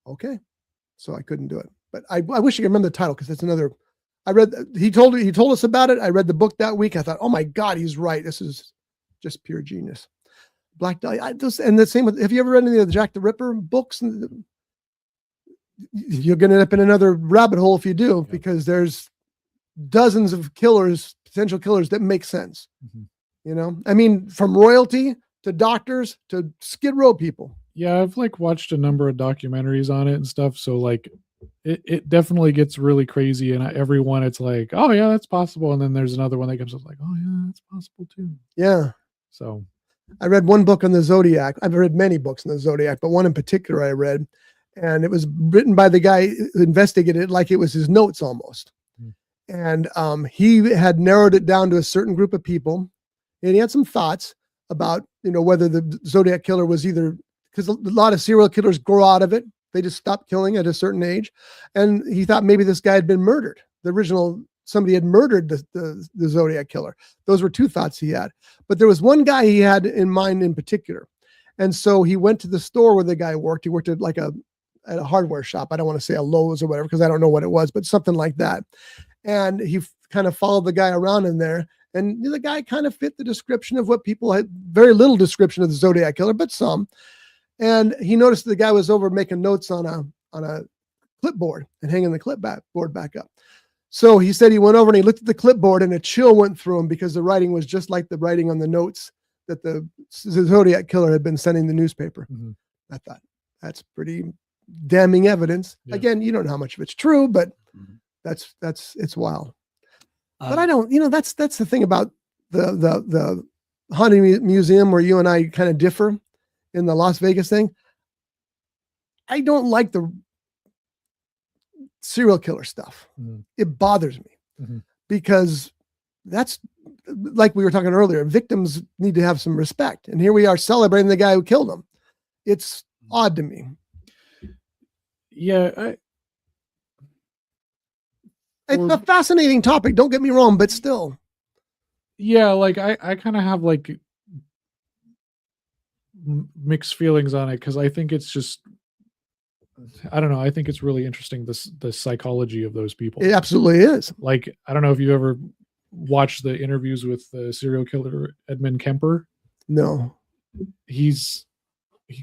Okay. So I couldn't do it. But I wish I could remember the title, because that's another. I read, he told us about it. I read the book that week. I thought, oh my God, he's right. This is just pure genius. Black Dahlia. And the same with, have you ever read any of the Jack the Ripper books? You're going to end up in another rabbit hole if you do, because there's dozens of potential killers that make sense. Mhm. You know, I mean, from royalty to doctors to Skid Row people. Yeah, I've like watched a number of documentaries on it and stuff. So like it definitely gets really crazy. And every one it's like, oh yeah, that's possible. And then there's another one that comes up like, oh yeah, that's possible too. Yeah. So I read one book on the Zodiac. I've read many books on the Zodiac, but one in particular I read, and it was written by the guy who investigated it like it was his notes almost. And he had narrowed it down to a certain group of people, and he had some thoughts about, you know, whether the Zodiac killer was either, because a lot of serial killers grow out of it. They just stop killing at a certain age. And he thought maybe this guy had been murdered. Somebody had murdered the Zodiac killer. Those were two thoughts he had. But there was one guy he had in mind in particular. And so he went to the store where the guy worked. He worked at at a hardware shop. I don't want to say a Lowe's or whatever, because I don't know what it was, but something like that. And he kind of followed the guy around in there. And the guy kind of fit the description of what people had, very little description of the Zodiac killer, but some. And he noticed the guy was over making notes on a clipboard and hanging the clipboard back up. So he said he went over and he looked at the clipboard, and a chill went through him, because the writing was just like the writing on the notes that the Zodiac killer had been sending the newspaper. mm-hmm. I thought, that's pretty damning evidence. Yeah. Again, you don't know how much of it's true, but it's wild. But I don't, that's the thing about the haunted museum, where you and I kind of differ in the Las Vegas thing. I don't like the serial killer stuff. Mm-hmm. It bothers me because that's, like we were talking earlier, victims need to have some respect. And here we are celebrating the guy who killed them. It's odd to me. Yeah. It's a fascinating topic. Don't get me wrong, but still. Yeah. Like I kind of have like mixed feelings on it, because I think it's just, I don't know. I think it's really interesting, the psychology of those people. It absolutely is. Like, I don't know if you ever watched the interviews with the serial killer Edmund Kemper. No. He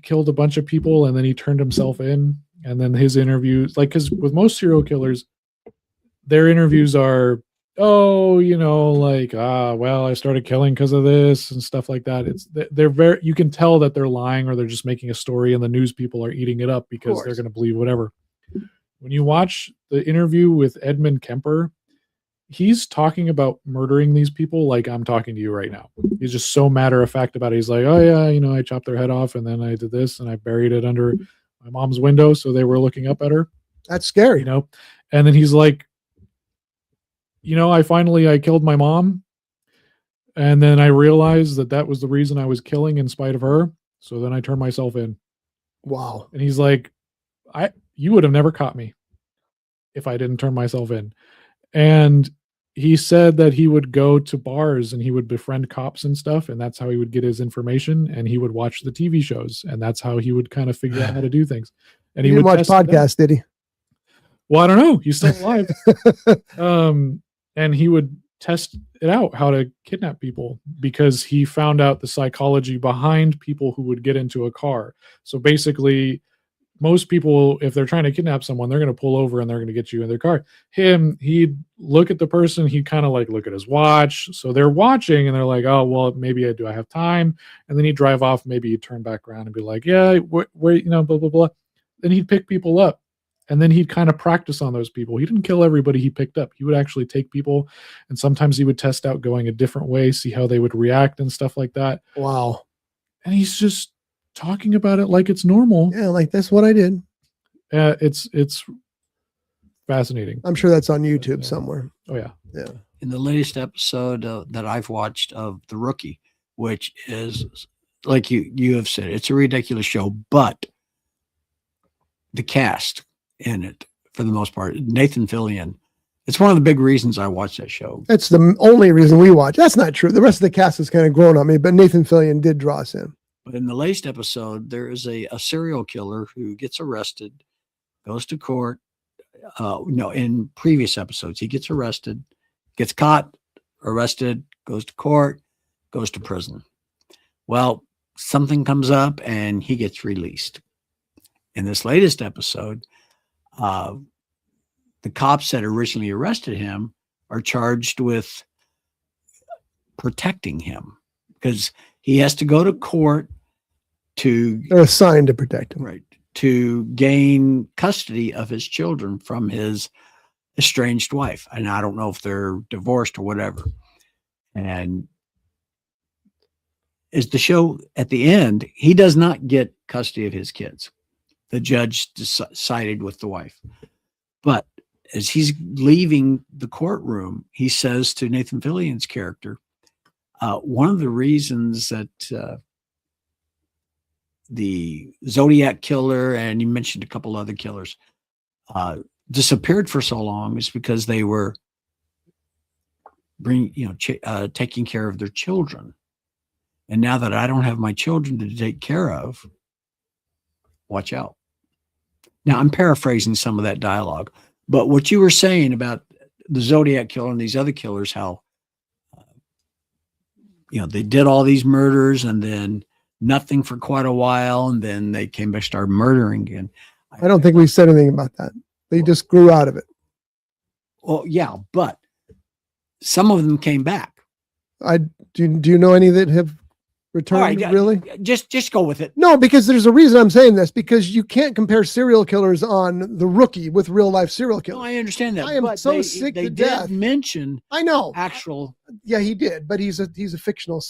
killed a bunch of people, and then he turned himself in. And then his interviews, like, because with most serial killers, their interviews are oh, like, well, I started killing because of this and stuff like that. They're very, you can tell that they're lying or they're just making a story and the news people are eating it up because they're going to believe whatever. When you watch the interview with Edmund Kemper, he's talking about murdering these people like I'm talking to you right now. He's just so matter of fact about it. He's like, oh yeah, I chopped their head off and then I did this and I buried it under my mom's window so they were looking up at her. That's scary. And then he's like, I killed my mom. And then I realized that was the reason I was killing in spite of her. So then I turned myself in. Wow. And he's like, you would have never caught me if I didn't turn myself in. And he said that he would go to bars and he would befriend cops and stuff. And that's how he would get his information. And he would watch the TV shows. And that's how he would kind of figure out how to do things. And he didn't would watch podcasts, did he? Well, I don't know. He's still alive. And he would test it out how to kidnap people because he found out the psychology behind people who would get into a car. So basically, most people, if they're trying to kidnap someone, they're going to pull over and they're going to get you in their car. He'd look at the person. He'd kind of like look at his watch. So they're watching and they're like, oh, well, maybe do I have time? And then he'd drive off. Maybe he'd turn back around and be like, yeah, wait, blah, blah, blah. Then he'd pick people up. And then he'd kind of practice on those people. He didn't kill everybody he picked up. He would actually take people, and sometimes he would test out going a different way, see how they would react and stuff like that. Wow. And he's just talking about it like it's normal. Yeah, like that's what I did. It's fascinating. I'm sure that's on YouTube somewhere. Oh, yeah. Yeah. In the latest episode that I've watched of The Rookie, which is, like you have said, it's a ridiculous show, but the cast in it, for the most part, Nathan Fillion, it's one of the big reasons I watch that show. That's the only reason we watch. That's not true. The rest of the cast has kind of grown on me, but Nathan Fillion did draw us in. But in the latest episode, there is a serial killer who gets arrested, goes to court. In previous episodes, he gets arrested, gets caught, arrested, goes to court, goes to prison. Well, something comes up and he gets released. In this latest episode, the cops that originally arrested him are charged with protecting him because he has to go to court they're assigned to protect him. Right. To gain custody of his children from his estranged wife. And I don't know if they're divorced or whatever. And as the show at the end, he does not get custody of his kids. The judge sided with the wife. But as he's leaving the courtroom, he says to Nathan Fillion's character, one of the reasons that the Zodiac killer, and you mentioned a couple other killers, disappeared for so long is because they were taking care of their children. And now that I don't have my children to take care of, watch out. Now, I'm paraphrasing some of that dialogue, but what you were saying about the Zodiac killer and these other killers, how, they did all these murders and then nothing for quite a while, and then they came back, started murdering again. I don't think we said anything about that. They just grew out of it. Well, yeah, but some of them came back. Do you know any that have returned? Right, really? Just go with it. No, because there's a reason I'm saying this, because you can't compare serial killers on The Rookie with real life serial killers. No, I understand that. I am so sick to death. They did mention I know actual. Yeah, he did, but he's a fictional.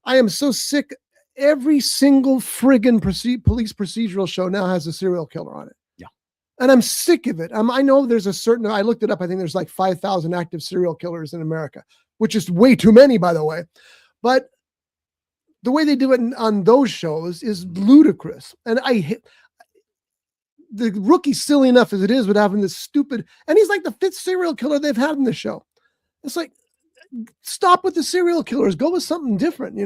I am so sick. Every single friggin' police procedural show now has a serial killer on it. Yeah. And I'm sick of it. I know there's I looked it up. I think there's like 5,000 active serial killers in America, which is way too many, by the way. But the way they do it on those shows is ludicrous. And The Rookie's silly enough as it is with having this stupid, and he's like the 5th serial killer they've had in the show. It's like, stop with the serial killers. Go with something different,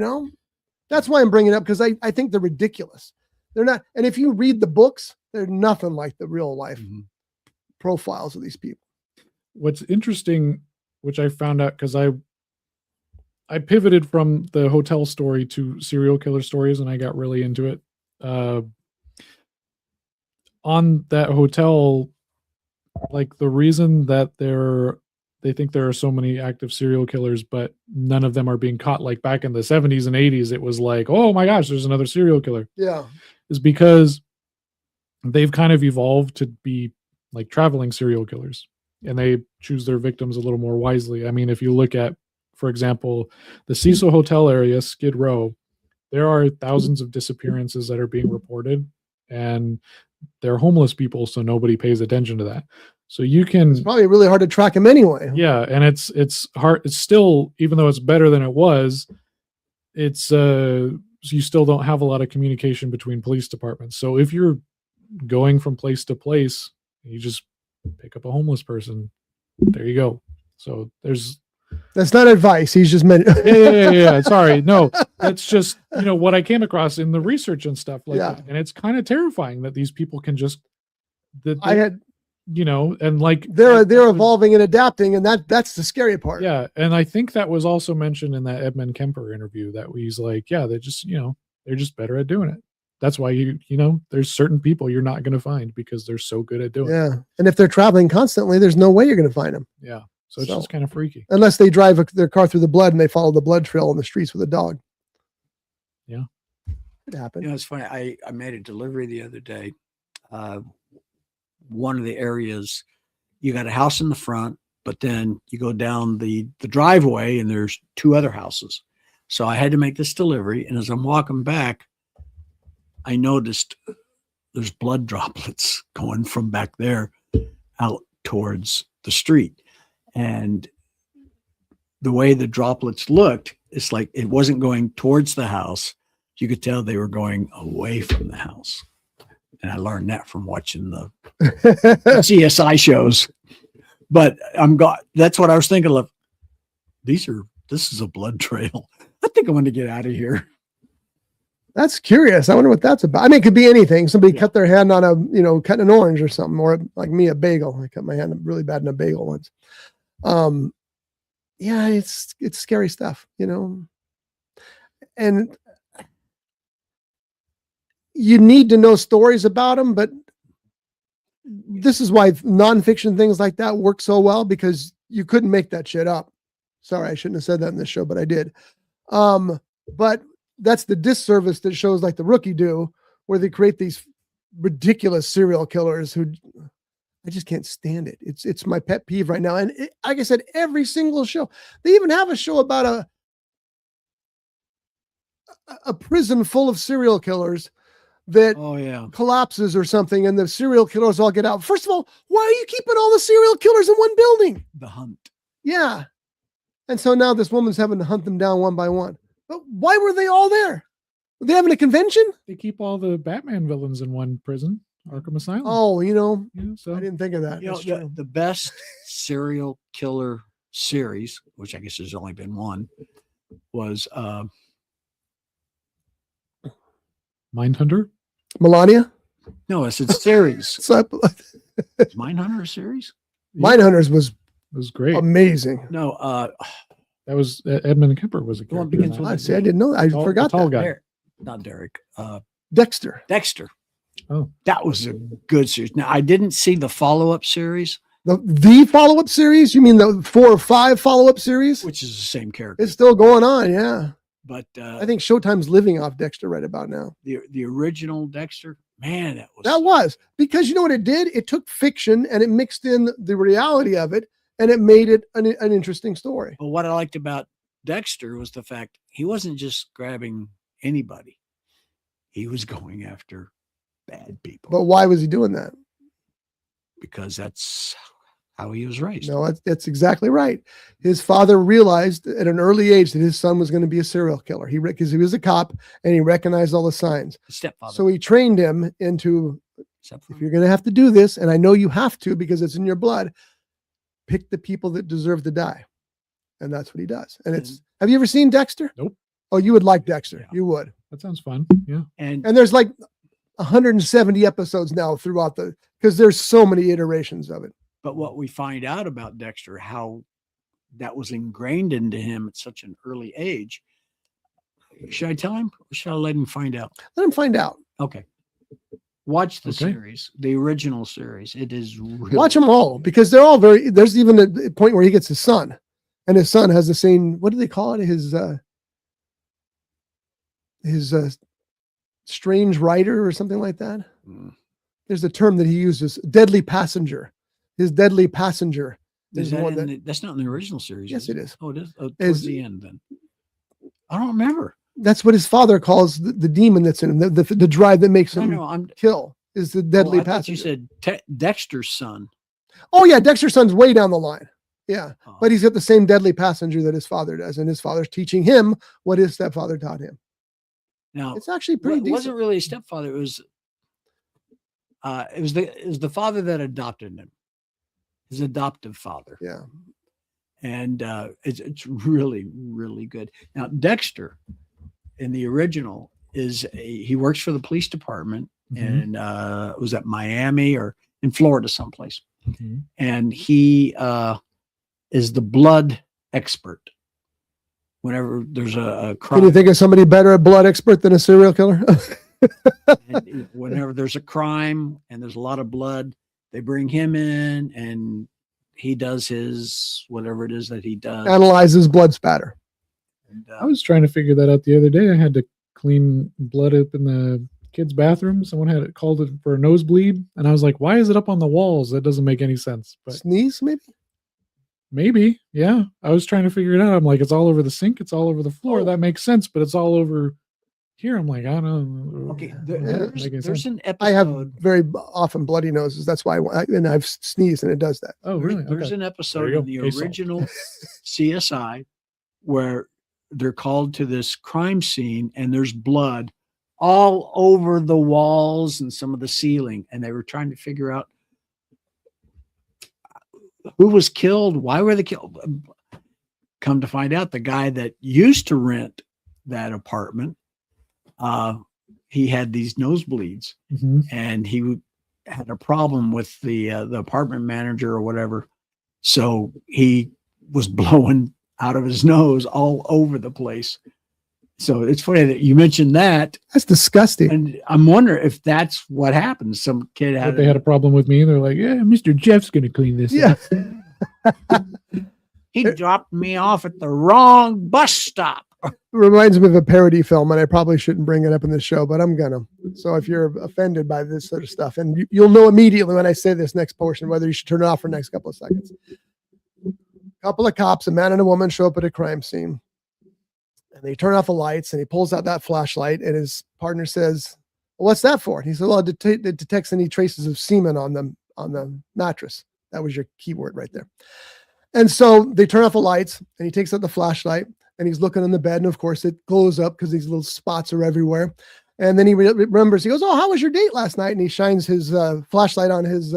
That's why I'm bringing it up, because I think they're ridiculous. They're not. And if you read the books, they're nothing like the real life profiles of these people. What's interesting, which I found out because I pivoted from the hotel story to serial killer stories, and I got really into it. On that hotel, like the reason that they think there are so many active serial killers, but none of them are being caught. Like back in the 70s and 80s, it was like, oh my gosh, there's another serial killer. Yeah. Is because they've kind of evolved to be like traveling serial killers, and they choose their victims a little more wisely. I mean, if you look at, for example, the Cecil Hotel area, Skid Row, there are thousands of disappearances that are being reported, and they're homeless people, so nobody pays attention to that. So you can, It's probably really hard to track him anyway. yeah, and it's hard. It's still, even though it's better than it was, it's you still don't have a lot of communication between police departments. So if you're going from place to place, you just pick up a homeless person. There you go. So That's not advice. He's just meant. yeah. Sorry, no, that's just what I came across in the research and stuff like that, and it's kind of terrifying that these people can just and like they're evolving and adapting, and that's the scary part. Yeah, and I think that was also mentioned in that Edmund Kemper interview that he's like, yeah, they just they're just better at doing it. That's why there's certain people you're not going to find because they're so good at doing it. Yeah, and if they're traveling constantly, there's no way you're going to find them. Yeah, so it's just kind of freaky. Unless they drive their car through the blood and they follow the blood trail on the streets with a dog. Yeah, it happened. It's funny. I made a delivery the other day. One of the areas, you got a house in the front, but then you go down the driveway and there's two other houses. So I had to make this delivery. And as I'm walking back, I noticed there's blood droplets going from back there out towards the street. And the way the droplets looked, it's like it wasn't going towards the house. You could tell they were going away from the house. And I learned that from watching the CSI shows. But that's what I was thinking of. This is a blood trail. I think I'm going to get out of here. That's curious. I wonder what that's about. I mean, it could be anything. Somebody cut their hand on cutting an orange or something, or like me, a bagel. I cut my hand really bad in a bagel once. Yeah, it's scary stuff, and you need to know stories about them, but this is why nonfiction things like that work so well, because you couldn't make that shit up. Sorry, I shouldn't have said that in this show, but I did. But that's the disservice that shows like The Rookie do, where they create these ridiculous serial killers who I just can't stand it. It's my pet peeve right now. And like I said, every single show, they even have a show about a prison full of serial killers that collapses or something, and the serial killers all get out. First of all, why are you keeping all the serial killers in one building? The hunt. Yeah. And so now this woman's having to hunt them down one by one. But why were they all there? Were they having a convention? They keep all the Batman villains in one prison, Arkham Asylum. Oh, so I didn't think of that. The best serial killer series, which I guess there's only been one, was Mindhunter? Melania? No, it's a series. Is Mindhunter a series? Mindhunters was great. Amazing. No, that was Edmund Kemper was a character. I didn't know. I forgot tall that. guy. Not Derek. Dexter. Oh, that was a good series. Now I didn't see the follow-up series. The follow-up series? You mean the 4 or 5 follow-up series? Which is the same character. It's still going on, yeah. But I think Showtime's living off Dexter right about now. The original Dexter, man, that was because you know what it did? It took fiction and it mixed in the reality of it, and it made it an interesting story. But what I liked about Dexter was the fact he wasn't just grabbing anybody. He was going after bad people. But why was he doing that? Because that's how he was raised. No, that's exactly right. His father realized at an early age that his son was going to be a serial killer. Because he was a cop and he recognized all the signs. Stepfather. So he trained him into, if you're going to have to do this, and I know you have to because it's in your blood, pick the people that deserve to die. And that's what he does. And have you ever seen Dexter? Nope. Oh, you would like Dexter. Yeah. You would. That sounds fun. Yeah. And there's like 170 episodes now throughout because there's so many iterations of it. But what we find out about Dexter, how that was ingrained into him at such an early age. Should I tell him? Or should I let him find out? Let him find out. Okay. Watch the Okay. series, the original series. It is really Watch them all because they're all very. There's even a point where he gets his son, and his son has the same. What do they call it? His strange writer or something like that. There's a term that he uses: deadly passenger. His deadly passenger Is is the that one in that. that's not in the original series. Yes, it is. Oh, it is. Oh, Is- towards the end, then. I don't remember. That's what his father calls the demon that's in him. The drive that makes I him know. I'm. kill is the deadly I thought you passenger. said Dexter's son. Oh yeah, Dexter's son's way down the line. Yeah, Oh. but he's got the same deadly passenger that his father does, and his father's teaching him what his stepfather taught him. Now It's actually pretty it decent. wasn't really a stepfather. It was the father that adopted him, his adoptive father. Yeah. And it's really, really good. Now Dexter in the original he works for the police department and was at Miami or in Florida someplace. And he is the blood expert. Whenever there's a crime, Can you think of somebody better at blood expert than a serial killer? and whenever there's a crime and there's a lot of blood, they bring him in and he does his whatever it is that he does. Analyzes blood spatter. And, I was trying to figure that out the other day. I had to clean blood up in the kids' bathroom. Someone had it called it for a nosebleed, and I was like, "Why is it up on the walls? That doesn't make any sense." But Sneeze, maybe? maybe, yeah. I was trying to figure it out. I'm like, it's all over the sink, it's all over the floor. Oh. That makes sense, but it's all over here. I'm like, I don't know. okay, Making there's sense. an episode. I have very often bloody noses. That's why and I've sneezed and it does that. Oh, really? There's Okay. an There episode you in go. the Case solved. original CSI where they're called to this crime scene and there's blood all over the walls and some of the ceiling. And they were trying to figure out who was killed, why were they killed. Come to find out, the guy that used to rent that apartment, he had these nosebleeds and he had a problem with the apartment manager or whatever. So he was blowing out of his nose all over the place. So it's funny that you mentioned that. That's disgusting. And I'm wondering if that's what happened. Some kid But they had a problem with me. They're like, yeah, Mr. Jeff's going to clean this Yeah. up. he dropped me off at the wrong bus stop. It reminds me of a parody film, and I probably shouldn't bring it up in this show, but I'm gonna. So if you're offended by this sort of stuff, and you'll know immediately when I say this next portion whether you should turn it off for the next couple of seconds. A couple of cops, a man and a woman, show up at a crime scene, and they turn off the lights, and he pulls out that flashlight, and his partner says, well, "What's that for?" And he said, "Well, it detects any traces of semen on the mattress." That was your keyword right there. And so they turn off the lights, and he takes out the flashlight. And he's looking on the bed, and of course it glows up because these little spots are everywhere. And then he remembers, he goes, "Oh, how was your date last night?" And he shines his flashlight on his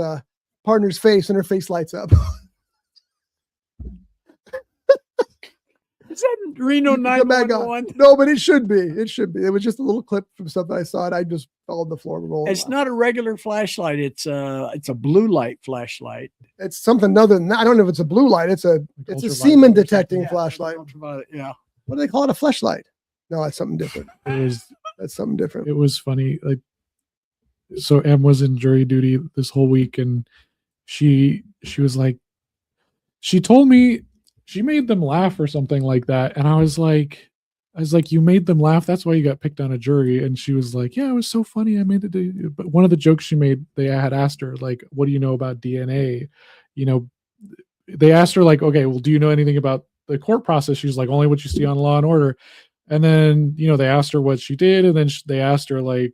partner's face, and her face lights up. Is that Reno The bad guy. 911? No, but it should be. It should be. It was just a little clip from stuff that I saw, and I just followed the floor. It's not a regular flashlight. It's a blue light flashlight. It's something other than that. I don't know if it's a blue light. It's a ultraviolet semen or something. detecting Yeah, flashlight. ultraviolet, yeah. What do they call it? A flashlight? No, that's something different. That's something different. It was funny. Like, so Em was in jury duty this whole week, and she was like, she told me she made them laugh or something like that, and I was like, you made them laugh. That's why you got picked on a jury. And she was like, yeah, it was so funny. I made it. But one of the jokes she made, they had asked her like, what do you know about DNA? You know, they asked her like, okay, well, do you know anything about the court process? She's like, only what you see on Law and Order. And then, you know, they asked her what she did. And then they asked her like,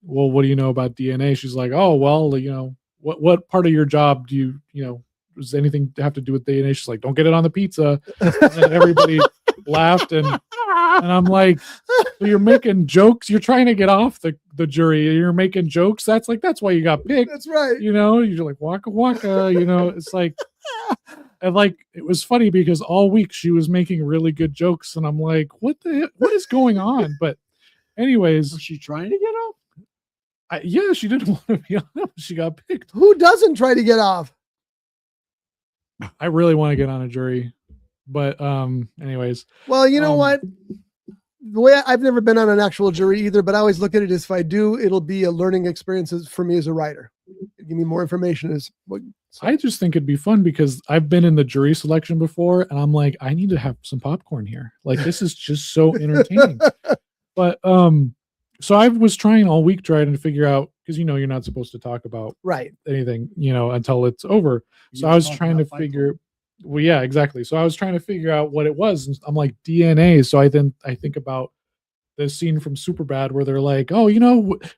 well, what do you know about DNA? She's like, oh, well, you know, what part of your job do you know, does anything have to do with DNA? She's like, don't get it on the pizza. And then everybody laughed. And I'm like, so you're making jokes. You're trying to get off the jury. You're making jokes. That's why you got picked. That's right. You know, you're like, waka waka, you know, it's like, and like, it was funny because all week she was making really good jokes. And I'm like, what is going on? But anyways, Was she trying to get off? yeah, she didn't want to be on it. She got picked. Who doesn't try to get off? I really want to get on a jury. But anyways. Well, you know what? the way I've never been on an actual jury either, but I always look at it as if I do, it'll be a learning experience for me as a writer. Give me more information as what. So. I just think it'd be fun because I've been in the jury selection before, and I'm like, I need to have some popcorn here. Like, this is just so entertaining. But so I was trying all week trying to figure out, because you're not supposed to talk about anything, until it's over. So I was trying to figure. Well, yeah, exactly. So I was trying to figure out what it was, and I'm like, DNA. So I think about the scene from Superbad where they're like, oh,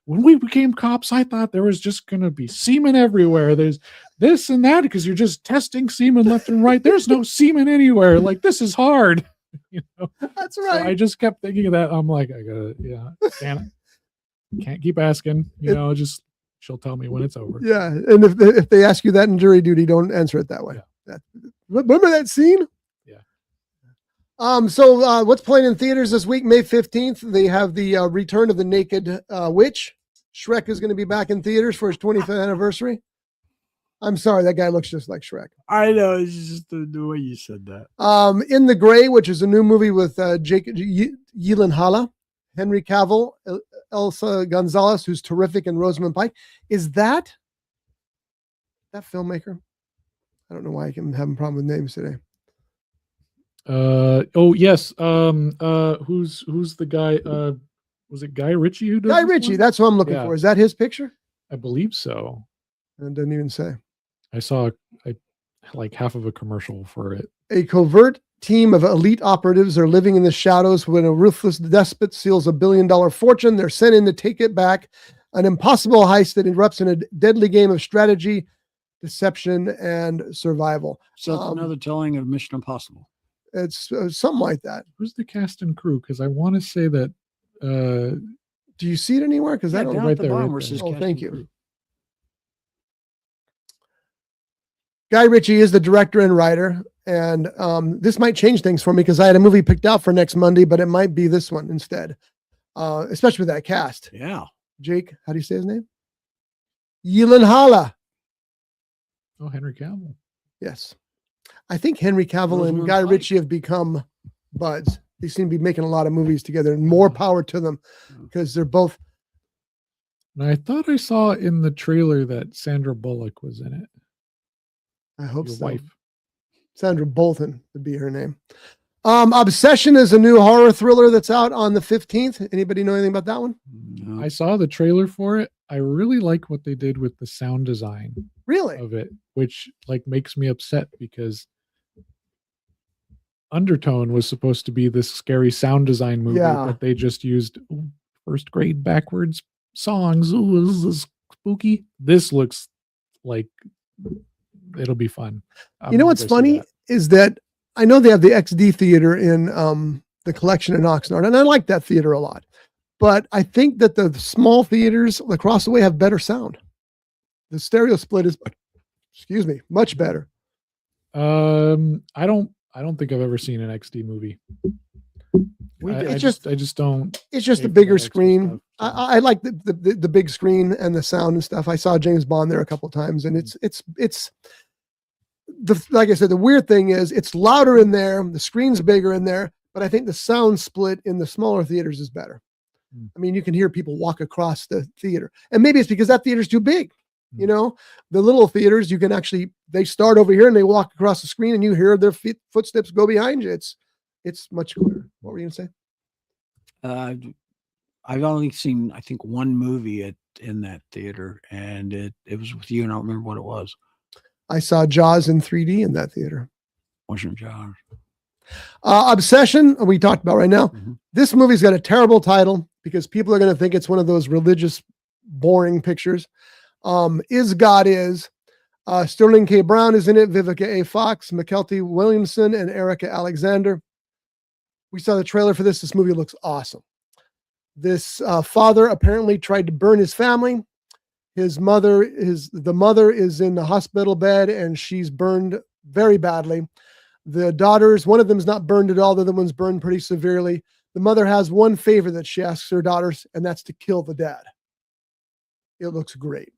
when we became cops, I thought there was just gonna be semen everywhere. There's this and that because you're just testing semen left and right. There's no semen anywhere. Like, this is hard. That's right. So I just kept thinking of that. I'm like, I gotta, can't keep asking. Just she'll tell me when it's over. Yeah, and if they ask you that in jury duty, don't answer it that way. Yeah. Remember that scene? Yeah. So what's playing in theaters this week? May 15th, they have the return of the Naked Witch. Shrek is going to be back in theaters for his 25th anniversary. I'm sorry, that guy looks just like Shrek. I know, it's just the way you said that. In the Gray, which is a new movie with Jake Gyllenhaal, Henry Cavill, Elsa Gonzalez, who's terrific, and Rosamund Pike. Is that filmmaker? I don't know why I can have a problem with names today. Yes. Who's the guy? Was it Guy Ritchie who does Guy Ritchie? That's what I'm looking for. Is that his picture? I believe so. It doesn't even say. I saw like half of a commercial for it. A covert team of elite operatives are living in the shadows when a ruthless despot steals $1 billion fortune. They're sent in to take it back. An impossible heist that erupts in a deadly game of strategy, deception, and survival. So it's another telling of Mission Impossible. It's something like that. Who's the cast and crew? Because I want to say that. Do you see it anywhere? Because I don't. Down Right at the there. bottom Right where it there. says Oh, cast thank and you. crew. Guy Ritchie is the director and writer, and this might change things for me because I had a movie picked out for next Monday, but it might be this one instead, especially with that cast. Yeah. Jake, how do you say his name? Gyllenhaal. Oh, Henry Cavill. Yes. I think Henry Cavill and Guy Ritchie have become buds. They seem to be making a lot of movies together, and more power to them because they're both. And I thought I saw in the trailer that Sandra Bullock was in it. I hope Your so. wife. Sandra Bolton would be her name. Obsession is a new horror thriller that's out on the 15th. Anybody know anything about that one? No. I saw the trailer for it. I really like what they did with the sound design Really? of it, which makes me upset because Undertone was supposed to be this scary sound design movie, but they just used first grade backwards songs. Ooh, this is spooky. This looks like it'll be fun. You know what's funny is that I know they have the XD theater in the collection in Oxnard, and I like that theater a lot. But I think that the small theaters across the way have better sound. The stereo split is, much better. I don't think I've ever seen an XD movie. I just don't. It's just a bigger screen. I like the big screen and the sound and stuff. I saw James Bond there a couple of times, and it's like I said, the weird thing is it's louder in there. The screen's bigger in there, but I think the sound split in the smaller theaters is better. I mean, you can hear people walk across the theater, and maybe it's because that theater's too big. You know, the little theaters, you can they start over here and they walk across the screen and you hear their footsteps go behind you. It's much clearer. What were you going to say? I've only seen, I think, one movie in that theater, and it was with you, and I don't remember what it was. I saw Jaws in 3D in that theater. Wasn't Jaws. Obsession, we talked about right now. Mm-hmm. This movie's got a terrible title because people are going to think it's one of those religious, boring pictures. Is God Is. Sterling K. Brown is in it, Vivica A. Fox, McKelty Williamson, and Erica Alexander. We saw the trailer for this. This movie looks awesome. This father apparently tried to burn his family. The mother is in the hospital bed and she's burned very badly. The daughters, one of them is not burned at all. The other one's burned pretty severely. The mother has one favor that she asks her daughters, and that's to kill the dad. It looks great.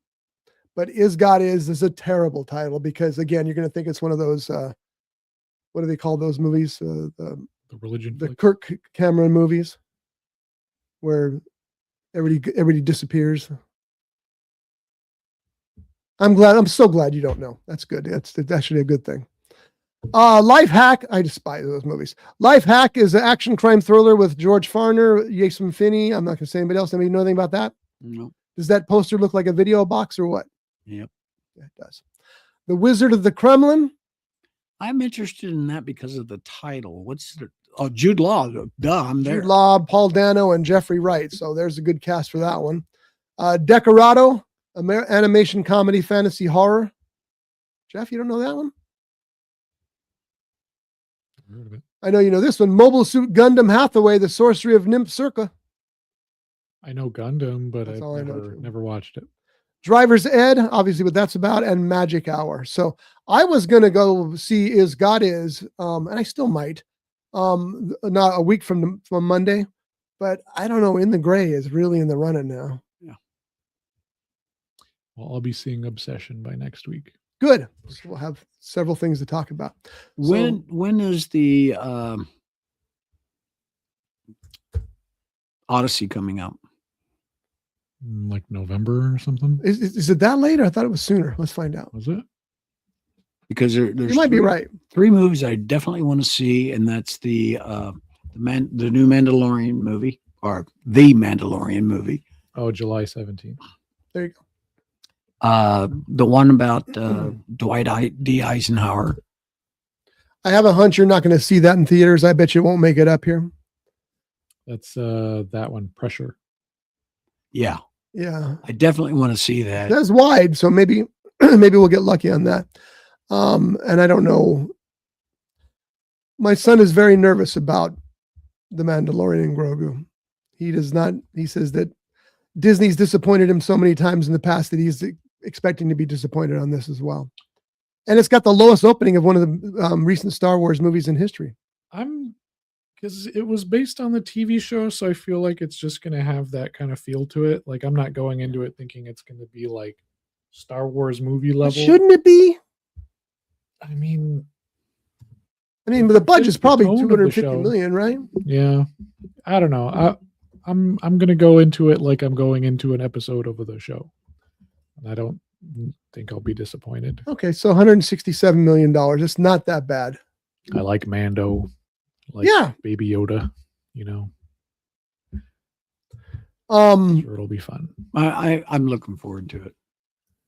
But Is God Is a terrible title because, again, you're going to think it's one of those, what do they call those movies? The religion. The Kirk Cameron movies. where everybody disappears. I'm so glad you don't know. That's good. That's actually a good thing. Life Hack. I despise those movies. Life Hack is an action crime thriller with George Farner, Jason Finney. I'm not going to say anybody else. Anybody know anything about that? No. Does that poster look like a video box or what? Yep. Yeah, it does. The Wizard of the Kremlin. I'm interested in that because of the title. What's the Jude Law? Duh, I'm there. Jude Law, Paul Dano, and Jeffrey Wright. So there's a good cast for that one. Decorado, animation comedy fantasy horror. Jeff, you don't know that one? Heard of it. I know you know this one. Mobile Suit Gundam Hathaway, The Sorcery of Nymph Circa. I know Gundam, but That's I've all I know, too. never watched it. Driver's Ed, obviously what that's about, and Magic Hour. So I was going to go see Is God Is, and I still might, not a week from Monday, but I don't know. In the Gray is really in the running now. Yeah. Well, I'll be seeing Obsession by next week. Good. So we'll have several things to talk about. When is the Odyssey coming out? Like November or something. Is it that late? I thought it was sooner. Let's find out. Was it? Because there's You might be right. 3 movies I definitely want to see, and that's the new Mandalorian movie, or the Mandalorian movie. Oh, July 17th. There you go. The one about Dwight D. Eisenhower. I have a hunch you're not going to see that in theaters. I bet you won't make it up here. That's that one, Pressure. Yeah, Yeah. I definitely want to see that. That's wide, so maybe we'll get lucky on that. And I don't know. My son is very nervous about the Mandalorian and Grogu. He does not. He says that Disney's disappointed him so many times in the past that he's expecting to be disappointed on this as well. And it's got the lowest opening of one of the recent Star Wars movies in history. Because it was based on the TV show, so I feel like it's just going to have that kind of feel to it. Like, I'm not going into it thinking it's going to be like Star Wars movie level. Shouldn't it be? I mean, the budget's probably tone of the 250 show. million, right? Yeah, I don't know. I'm going to go into it like I'm going into an episode of the show, and I don't think I'll be disappointed. Okay, so $167 million. It's not that bad. I like Mando, Yeah. Baby Yoda. You know, sure it'll be fun. I'm looking forward to it.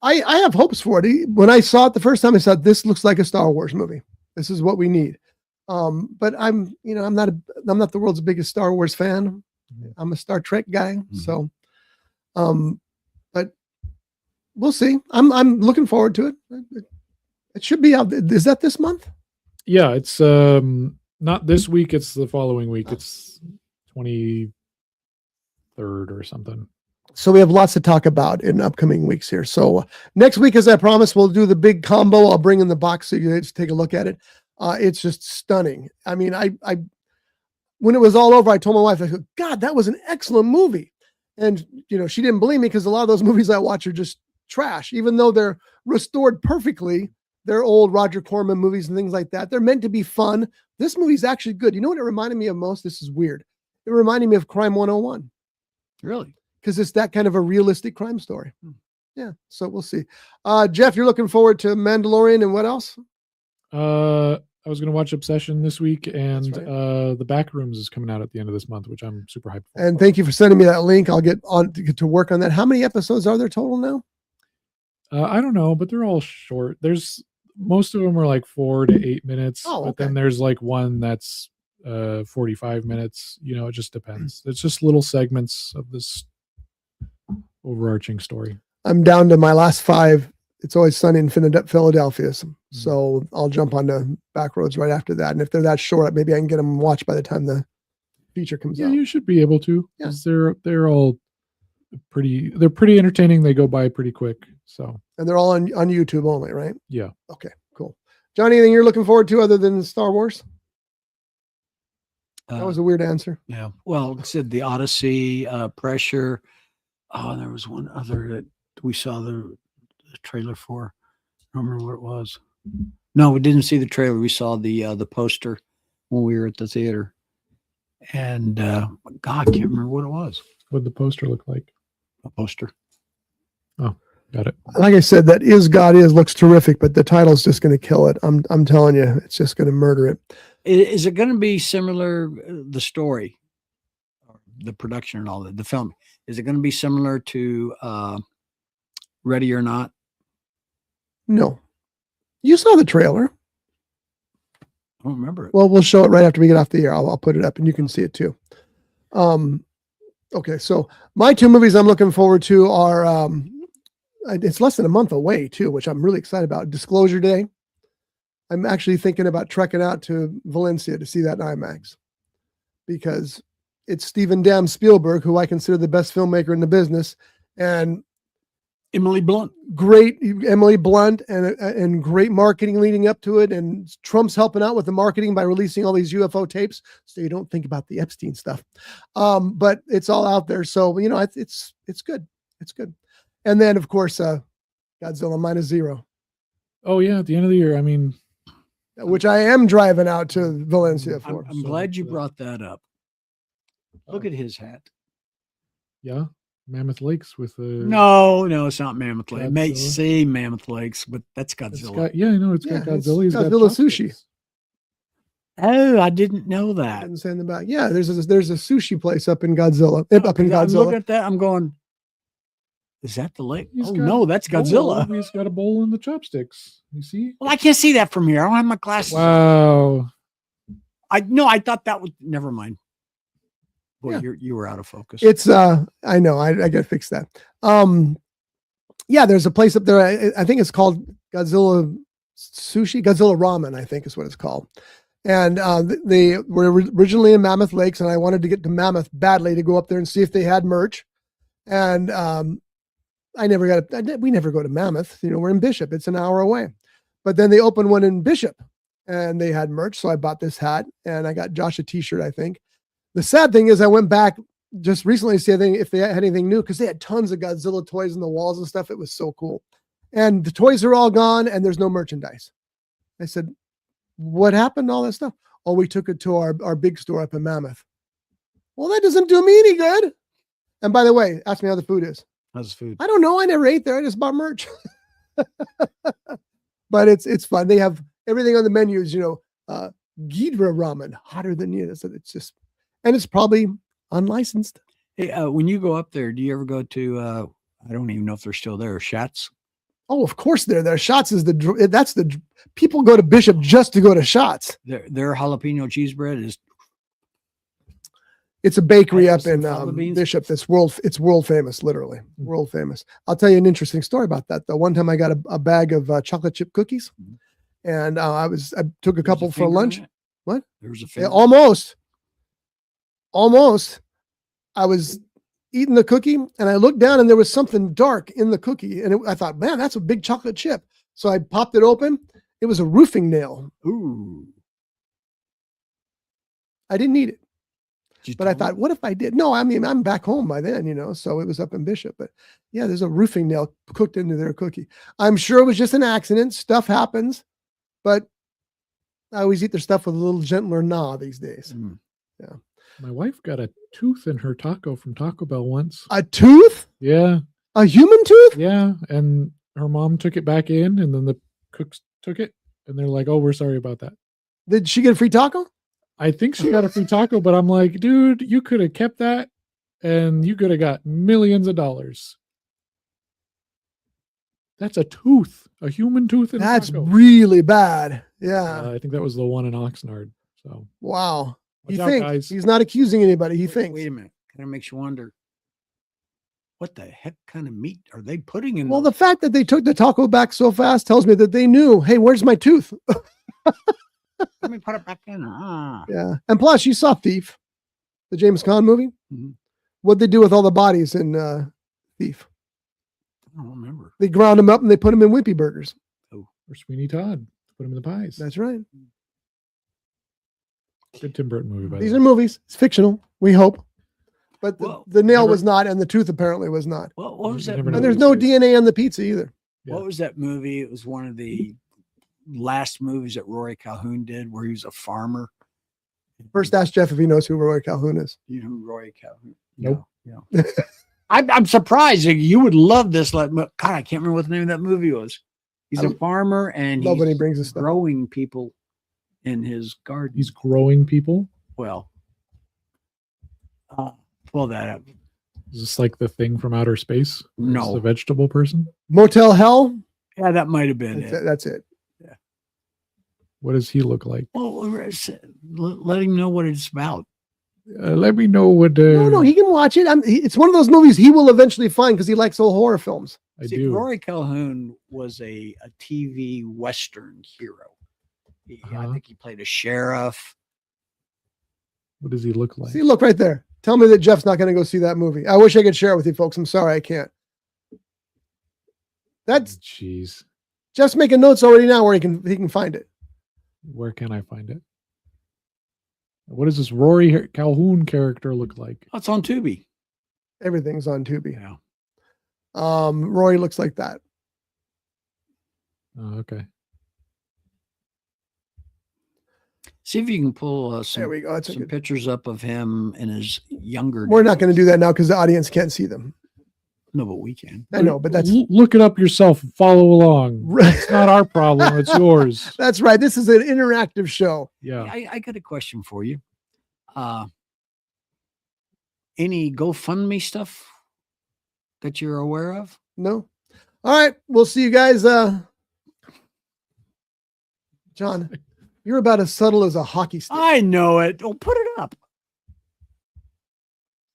I have hopes for it. When I saw it the first time, I said, this looks like a Star Wars movie. This is what we need. But I'm not the world's biggest Star Wars fan. I'm a Star Trek guy. Mm-hmm. So, but we'll see. I'm looking forward to it. It should be out. Is that this month? Yeah, it's not this week. It's the following week. It's 23rd or something. So we have lots to talk about in upcoming weeks here. So next week, as I promised, we'll do the big combo. I'll bring in the box so you guys take a look at it. It's just stunning. I mean, I when it was all over, I told my wife, I said, God, that was an excellent movie. And, she didn't believe me because a lot of those movies I watch are just trash, even though they're restored perfectly. They're old Roger Corman movies and things like that. They're meant to be fun. This movie's actually good. You know what it reminded me of most? This is weird. It reminded me of Crime 101. Really? Because it's that kind of a realistic crime story. Yeah. So we'll see. Jeff, you're looking forward to Mandalorian and what else? I was going to watch Obsession this week, and right. The Backrooms is coming out at the end of this month, which I'm super hyped for. And thank you for sending me that link. I'll get to work on that. How many episodes are there total now? I don't know, but they're all short. Most of them are like 4 to 8 minutes, but then there's like one that's 45 minutes. It just depends. It's just little segments of this overarching story. I'm down to my last 5. It's Always Sunny in Philadelphia. So I'll jump onto Backroads right after that. And if they're that short, maybe I can get them watched by the time the feature comes out. You should be able to. Yeah. They're all pretty entertaining. They go by pretty quick. So. And they're all on YouTube only, right? Yeah. Okay, cool. Johnny, anything you're looking forward to other than Star Wars? That was a weird answer. Yeah. Well, it said the Odyssey, Pressure. Oh, and there was one other that we saw the trailer for. I don't remember what it was. No, we didn't see the trailer. We saw the poster when we were at the theater. And God, I can't remember what it was. What'd the poster look like? A poster. Oh, got it. Like I said, that Is God Is looks terrific, but the title's just going to kill it. I'm telling you, it's just going to murder it. Is it going to be similar? The story, the production, and all that. The film, is it going to be similar to Ready or Not? No, you saw the trailer. I don't remember it. Well, we'll show it right after we get off the air. I'll put it up and you can see it too. Okay, so my two movies I'm looking forward to are it's less than a month away too, which I'm really excited about. Disclosure Day. I'm actually thinking about trekking out to Valencia to see that in IMAX because it's Steven Dam Spielberg, who I consider the best filmmaker in the business, and Emily Blunt. Great Emily Blunt and great marketing leading up to it. And Trump's helping out with the marketing by releasing all these UFO tapes. So you don't think about the Epstein stuff. But it's all out there. So, you know, it's good. It's good. And then of course, Godzilla Minus Zero. Oh yeah. At the end of the year. I mean, which I am driving out to Valencia for. I'm glad you brought that up. Look at his hat. Yeah. Mammoth Lakes with a no, it's not Mammoth Lake. It may Godzilla. say Mammoth Lakes, but that's Godzilla. Yeah, I know it's got Godzilla. He's got Godzilla sushi. Oh, I didn't know that. Didn't say in the back. Yeah, there's a sushi place up in Godzilla. Up in I'm Godzilla. looking at that. I'm going. Is that the lake? He's Oh got no, that's Godzilla. He's got a bowl in the chopsticks. You see? Well, I can't see that from here. I don't have my glasses. Wow. I thought that was. Never mind. Boy, Yeah. you were out of focus. It's I know I gotta fix that. Yeah, there's a place up there. I think it's called Godzilla Sushi, Godzilla Ramen, I think is what it's called. And they were originally in Mammoth Lakes, and I wanted to get to Mammoth badly to go up there and see if they had merch. And we never go to Mammoth. You know, we're in Bishop. It's an hour away. But then they opened one in Bishop, and they had merch. So I bought this hat, and I got Josh a T-shirt, I think. The sad thing is I went back just recently to see if they had anything new, because they had tons of Godzilla toys on the walls and stuff. It was so cool. And the toys are all gone, and there's no merchandise. I said, what happened to all that stuff? Oh, we took it to our big store up in Mammoth. Well, that doesn't do me any good. And by the way, ask me how the food is. How's the food? I don't know. I never ate there. I just bought merch. But it's fun. They have everything on the menus, you know, Ghidra ramen, hotter than you. So it's just, and it's probably unlicensed. Hey, when you go up there, do you ever go to, I don't even know if they're still there, Schatz? Oh, of course they're there. Shots is people go to Bishop just to go to Shots. Their jalapeno cheese bread is. It's a bakery up Some in fava beans? Bishop that's world famous, literally world famous. I'll tell you an interesting story about that. The one time I got a bag of chocolate chip cookies, and I took a couple for lunch. What? There was a Yeah, finger. almost. I was eating the cookie, and I looked down, and there was something dark in the cookie, and I thought, man, that's a big chocolate chip. So I popped it open. It was a roofing nail. Ooh. I didn't eat it. Did you But I tell thought, what if I did? No, I mean, I'm back home by then, you know, so it was up in Bishop. But yeah, there's a roofing nail cooked into their cookie. I'm sure it was just an accident. Stuff happens, but I always eat their stuff with a little gentler gnaw these days. Mm. Yeah. My wife got a tooth in her taco from Taco Bell once. A tooth? Yeah. A human tooth? Yeah. And her mom took it back in, and then the cooks took it, and they're like, oh, we're sorry about that. Did she get a free taco? I think she got a free taco, but I'm like, dude, you could have kept that and you could have got millions of dollars. That's a tooth, a human tooth. In That's a taco. really bad. Yeah. I think that was the one in Oxnard. So Wow. watch He out, thinks guys. he's not accusing anybody. He thinks. Wait a minute. Kind of makes you wonder, what the heck kind of meat are they putting in? Well, those? the fact that they took the taco back so fast tells me that they knew, hey, where's my tooth? Let me put it back in. Yeah. And plus, you saw Thief, the James Caan movie. Mhm. What'd they do with all the bodies in Thief? I don't remember. They ground them up and they put them in Wimpy burgers. Or Sweeney Todd. Put him in the pies. That's right. Good Tim Burton movie, by These the are way. movies. It's fictional. We hope. But Well, the nail never- was not, and the tooth apparently was not. What was You that? never know And movie? there's no these days. DNA on the pizza either. Yeah. What was that movie? It was one of the last movies that Rory Calhoun did, where he was a farmer, First, ask Jeff if he knows who Roy Calhoun is. You know who Roy Calhoun? Nope. No. I'm surprised you would love this. Like, God, I can't remember what the name of that movie was. He's a farmer and Love he's when he brings us stuff. growing people in his garden. He's growing people. Well, pull that up. Is this like the thing from outer space? No. It's the vegetable person. Motel Hell. Yeah, that might have been it. That's it. What does he look like? Well, let him know what it's about. Let me know what. No, he can watch it. It's one of those movies he will eventually find because he likes old horror films. I do. Roy Calhoun was a TV Western hero. I think he played a sheriff. What does he look like? See, look right there. Tell me that Jeff's not going to go see that movie. I wish I could share it with you folks. I'm sorry, I can't. That's jeez. Jeff's making notes already now where he can find it. Where can I find it? What does this Rory Calhoun character look like? Oh, it's on Tubi. Everything's on Tubi. Yeah. Rory looks like that. Oh, okay. See if you can pull some, there we go. some pictures up of him in his younger We're not going to do that now because the audience can't see them. No, but we can. I know, but that's look it up yourself and follow along. It's not our problem, it's yours. That's right. This is an interactive show. Yeah. I got a question for you. Any GoFundMe stuff that you're aware of? No. All right. We'll see you guys. John, you're about as subtle as a hockey stick. I know it. Oh, put it up.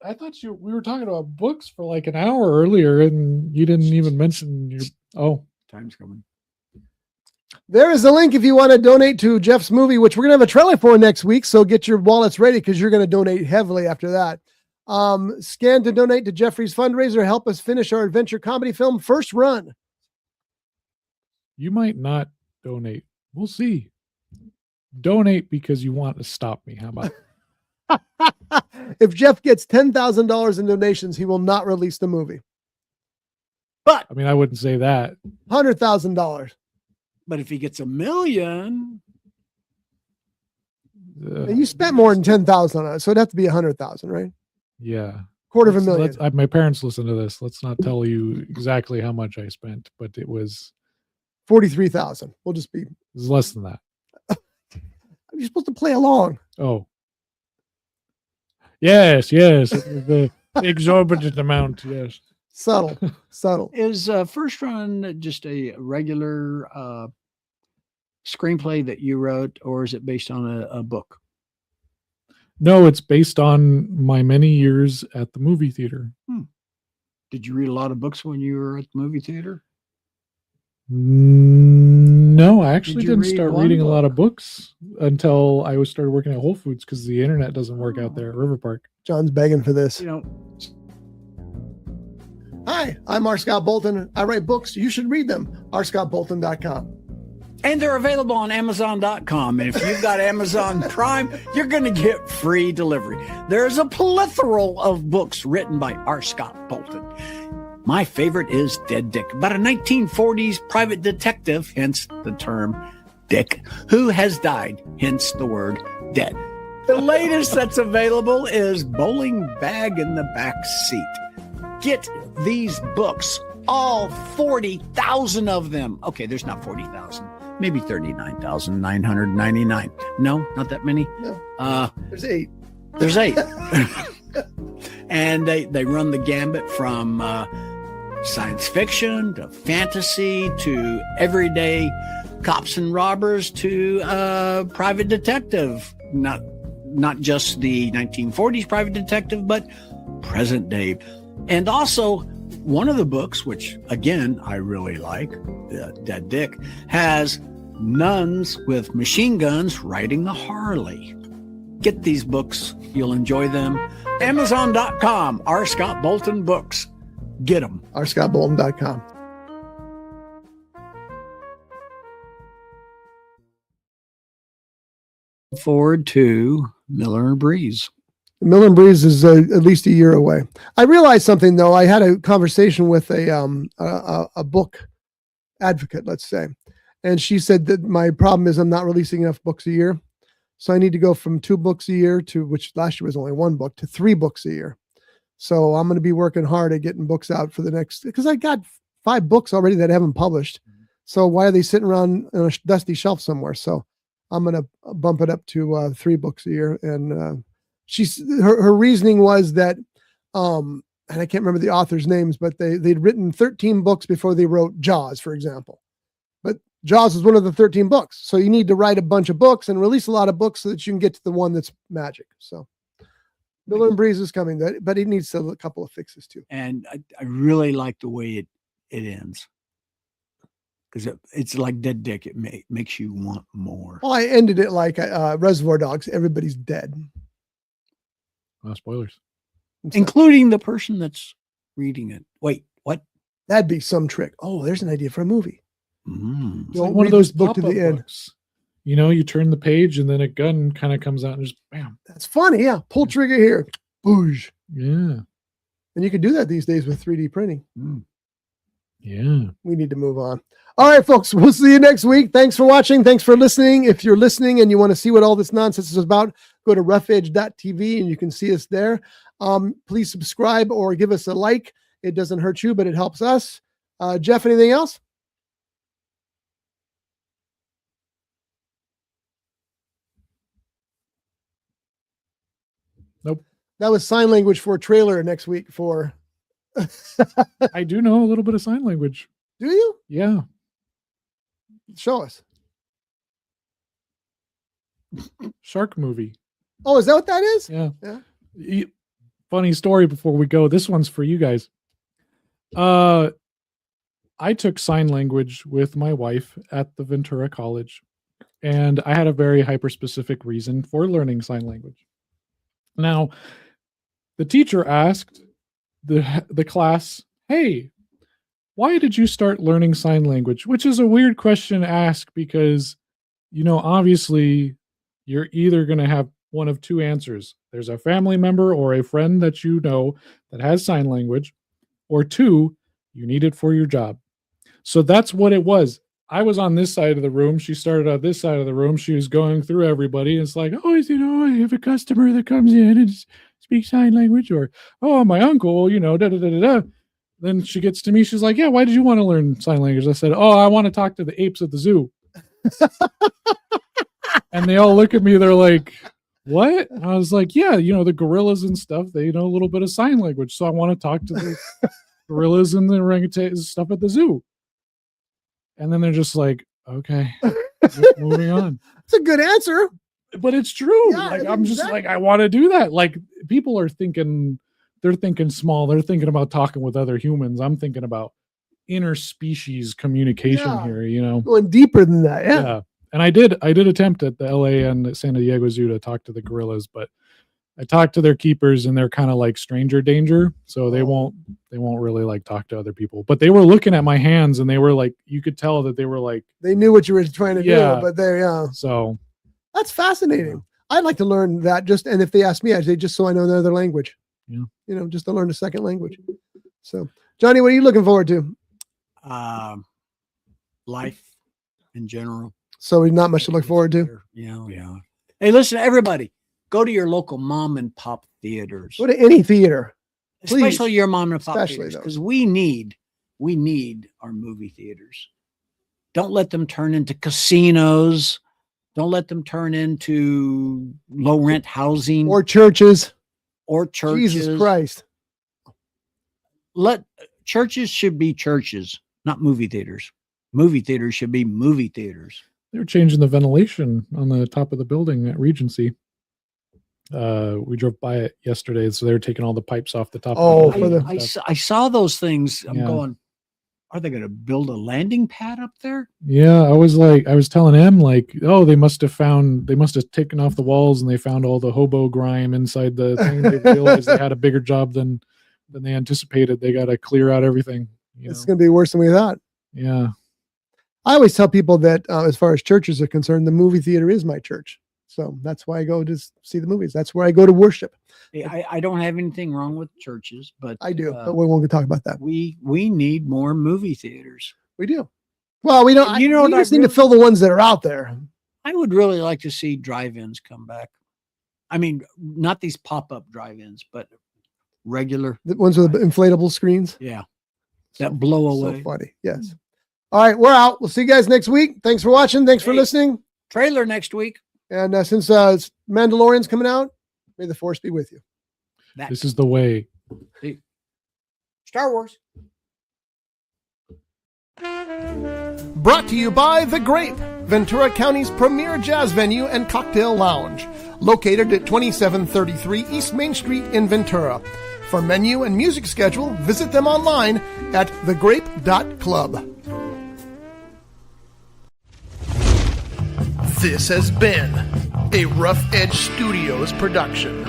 I thought we were talking about books for like an hour earlier and you didn't even mention your time's coming. There is a link if you want to donate to Jeff's movie, which we're going to have a trailer for next week. So get your wallets ready because you're going to donate heavily after that. Scan to donate to Jeffrey's fundraiser. Help us finish our adventure comedy film First Run. You might not donate. We'll see. Donate because you want to stop me. How about if Jeff gets $10,000 in donations, he will not release the movie. But I mean, I wouldn't say that. $100,000. But if he gets $1 million, you spent more than 10,000 on it, so it'd have to be 100,000, right? Yeah, $250,000. My parents listen to this. Let's not tell you exactly how much I spent, but it was 43,000. We'll just be. It was less than that. You're supposed to play along. Oh. Yes. The exorbitant amount. Yes. Subtle. Is First Run just a regular screenplay that you wrote, or is it based on a book? No, it's based on my many years at the movie theater. Did you read a lot of books when you were at the movie theater? No, I actually didn't read start one reading a lot book? of books until I started working at Whole Foods because the internet doesn't work out there at River Park. John's begging for this. You know, Hi, I'm R. Scott Bolton. I write books. You should read them. rscottbolton.com. and they're available on Amazon.com. And if you've got Amazon Prime, you're going to get free delivery. There's a plethora of books written by R. Scott Bolton. My favorite is Dead Dick, about a 1940s private detective, hence the term Dick, who has died, hence the word dead. The latest that's available is Bowling Bag in the Back Seat. Get these books, all 40,000 of them. Okay, there's not 40,000, maybe 39,999. No, not that many. No. There's 8. There's 8. And they run the gambit from science fiction to fantasy to everyday cops and robbers to private detective. Not just the 1940s private detective, but present day. And also, one of the books, which again I really like, Dead Dick, has nuns with machine guns riding the Harley. Get these books. You'll enjoy them. Amazon.com, R. Scott Bolton Books. Get them. rscottbolton.com. Forward to Miller and Breeze. Miller and Breeze is at least a year away. I realized something though. I had a conversation with a book advocate, let's say, and she said that my problem is I'm not releasing enough books a year. So I need to go from 2 books a year to, which last year was only 1 book, to 3 books a year. So I'm going to be working hard at getting books out for the next, because I got 5 books already that I haven't published. So why are they sitting around on a dusty shelf somewhere? So I'm going to bump it up to 3 books a year. And her reasoning was that, and I can't remember the authors' names, but they'd written 13 books before they wrote Jaws, for example. But Jaws is one of the 13 books. So you need to write a bunch of books and release a lot of books so that you can get to the one that's magic. So Miller and Breeze is coming, but it needs a couple of fixes too. And I really like the way it ends. Because it's like Dead Dick. It makes you want more. Well, I ended it like Reservoir Dogs. Everybody's dead. Spoilers. Including the person that's reading it. Wait, what? That'd be some trick. Oh, there's an idea for a movie. Mm. Don't One of read those this book to pop-up the end. books. You know, you turn the page and then a gun kind of comes out and just bam. That's funny. Yeah. Pull trigger here. Boosh. Yeah. And you can do that these days with 3D printing. Mm. Yeah. We need to move on. All right, folks, we'll see you next week. Thanks for watching. Thanks for listening. If you're listening and you want to see what all this nonsense is about, go to roughedge.tv and you can see us there. Please subscribe or give us a like. It doesn't hurt you, but it helps us. Jeff, anything else? Nope. That was sign language for a trailer next week for. I do know a little bit of sign language. Do you? Yeah. Show us. Shark movie. Oh, is that what that is? Yeah. Yeah. Funny story before we go. This one's for you guys. I took sign language with my wife at the Ventura College, and I had a very hyper-specific reason for learning sign language. Now, the teacher asked the class, "Hey, why did you start learning sign language?" Which is a weird question to ask because, you know, obviously you're either going to have one of 2 answers. There's a family member or a friend that you know that has sign language, or 2, you need it for your job. So that's what it was. I was on this side of the room. She started on this side of the room. She was going through everybody. It's like, oh, you know, I have a customer that comes in and speaks sign language, or, oh, my uncle, you know, da da da da da. Then she gets to me. She's like, yeah, why did you want to learn sign language? I said, oh, I want to talk to the apes at the zoo. And they all look at me. They're like, what? And I was like, yeah, you know, the gorillas and stuff, they know a little bit of sign language. So I want to talk to the gorillas and the orangutans stuff at the zoo. And then they're just like, okay, moving on. It's a good answer. But it's true. Yeah, like, I'm just like, I want to do that. Like, people are thinking, they're thinking small. They're thinking about talking with other humans. I'm thinking about interspecies communication here, you know. Going deeper than that. Yeah. And I did attempt at the LA and San Diego Zoo to talk to the gorillas, but I talked to their keepers and they're kind of like stranger danger. So they won't really like talk to other people, but they were looking at my hands and they were like, you could tell that they were like, they knew what you were trying to do, but so that's fascinating. I'd like to learn that and if they ask me, I'd say, just so I know another language, you know, just to learn a second language. So Johnny, what are you looking forward to? Life in general. So not much to look forward to. Yeah. Hey, listen, everybody, go to your local mom and pop theaters. Go to any theater, please. Especially your mom and pop Especially theaters, because we need our movie theaters. Don't let them turn into casinos. Don't let them turn into low rent housing or churches. Jesus Christ. Churches should be churches, not movie theaters. Movie theaters should be movie theaters. They're changing the ventilation on the top of the building at Regency. We drove by it yesterday, so they're taking all the pipes off the top. I saw those things. I'm going, are they going to build a landing pad up there? Yeah, I was telling em, like, oh, they must have taken off the walls and they found all the hobo grime inside the thing. They realized they had a bigger job than they anticipated. They got to clear out everything. It's going to be worse than we thought. Yeah. I always tell people that as far as churches are concerned, the movie theater is my church. So that's why I go to see the movies. That's where I go to worship. I don't have anything wrong with churches, but I do. But we won't talk about that. We need more movie theaters. We do. Well, we don't. We just need to fill the ones that are out there. I would really like to see drive-ins come back. I mean, not these pop-up drive-ins, but regular. The ones with the inflatable screens. Yeah. That blow away. So funny. Yes. All right, we're out. We'll see you guys next week. Thanks for watching. Thanks for listening. Trailer next week. And since Mandalorian's coming out, may the force be with you. This is the way. Star Wars. Brought to you by The Grape, Ventura County's premier jazz venue and cocktail lounge, located at 2733 East Main Street in Ventura. For menu and music schedule, visit them online at thegrape.club. This has been a Rough Edge Studios production.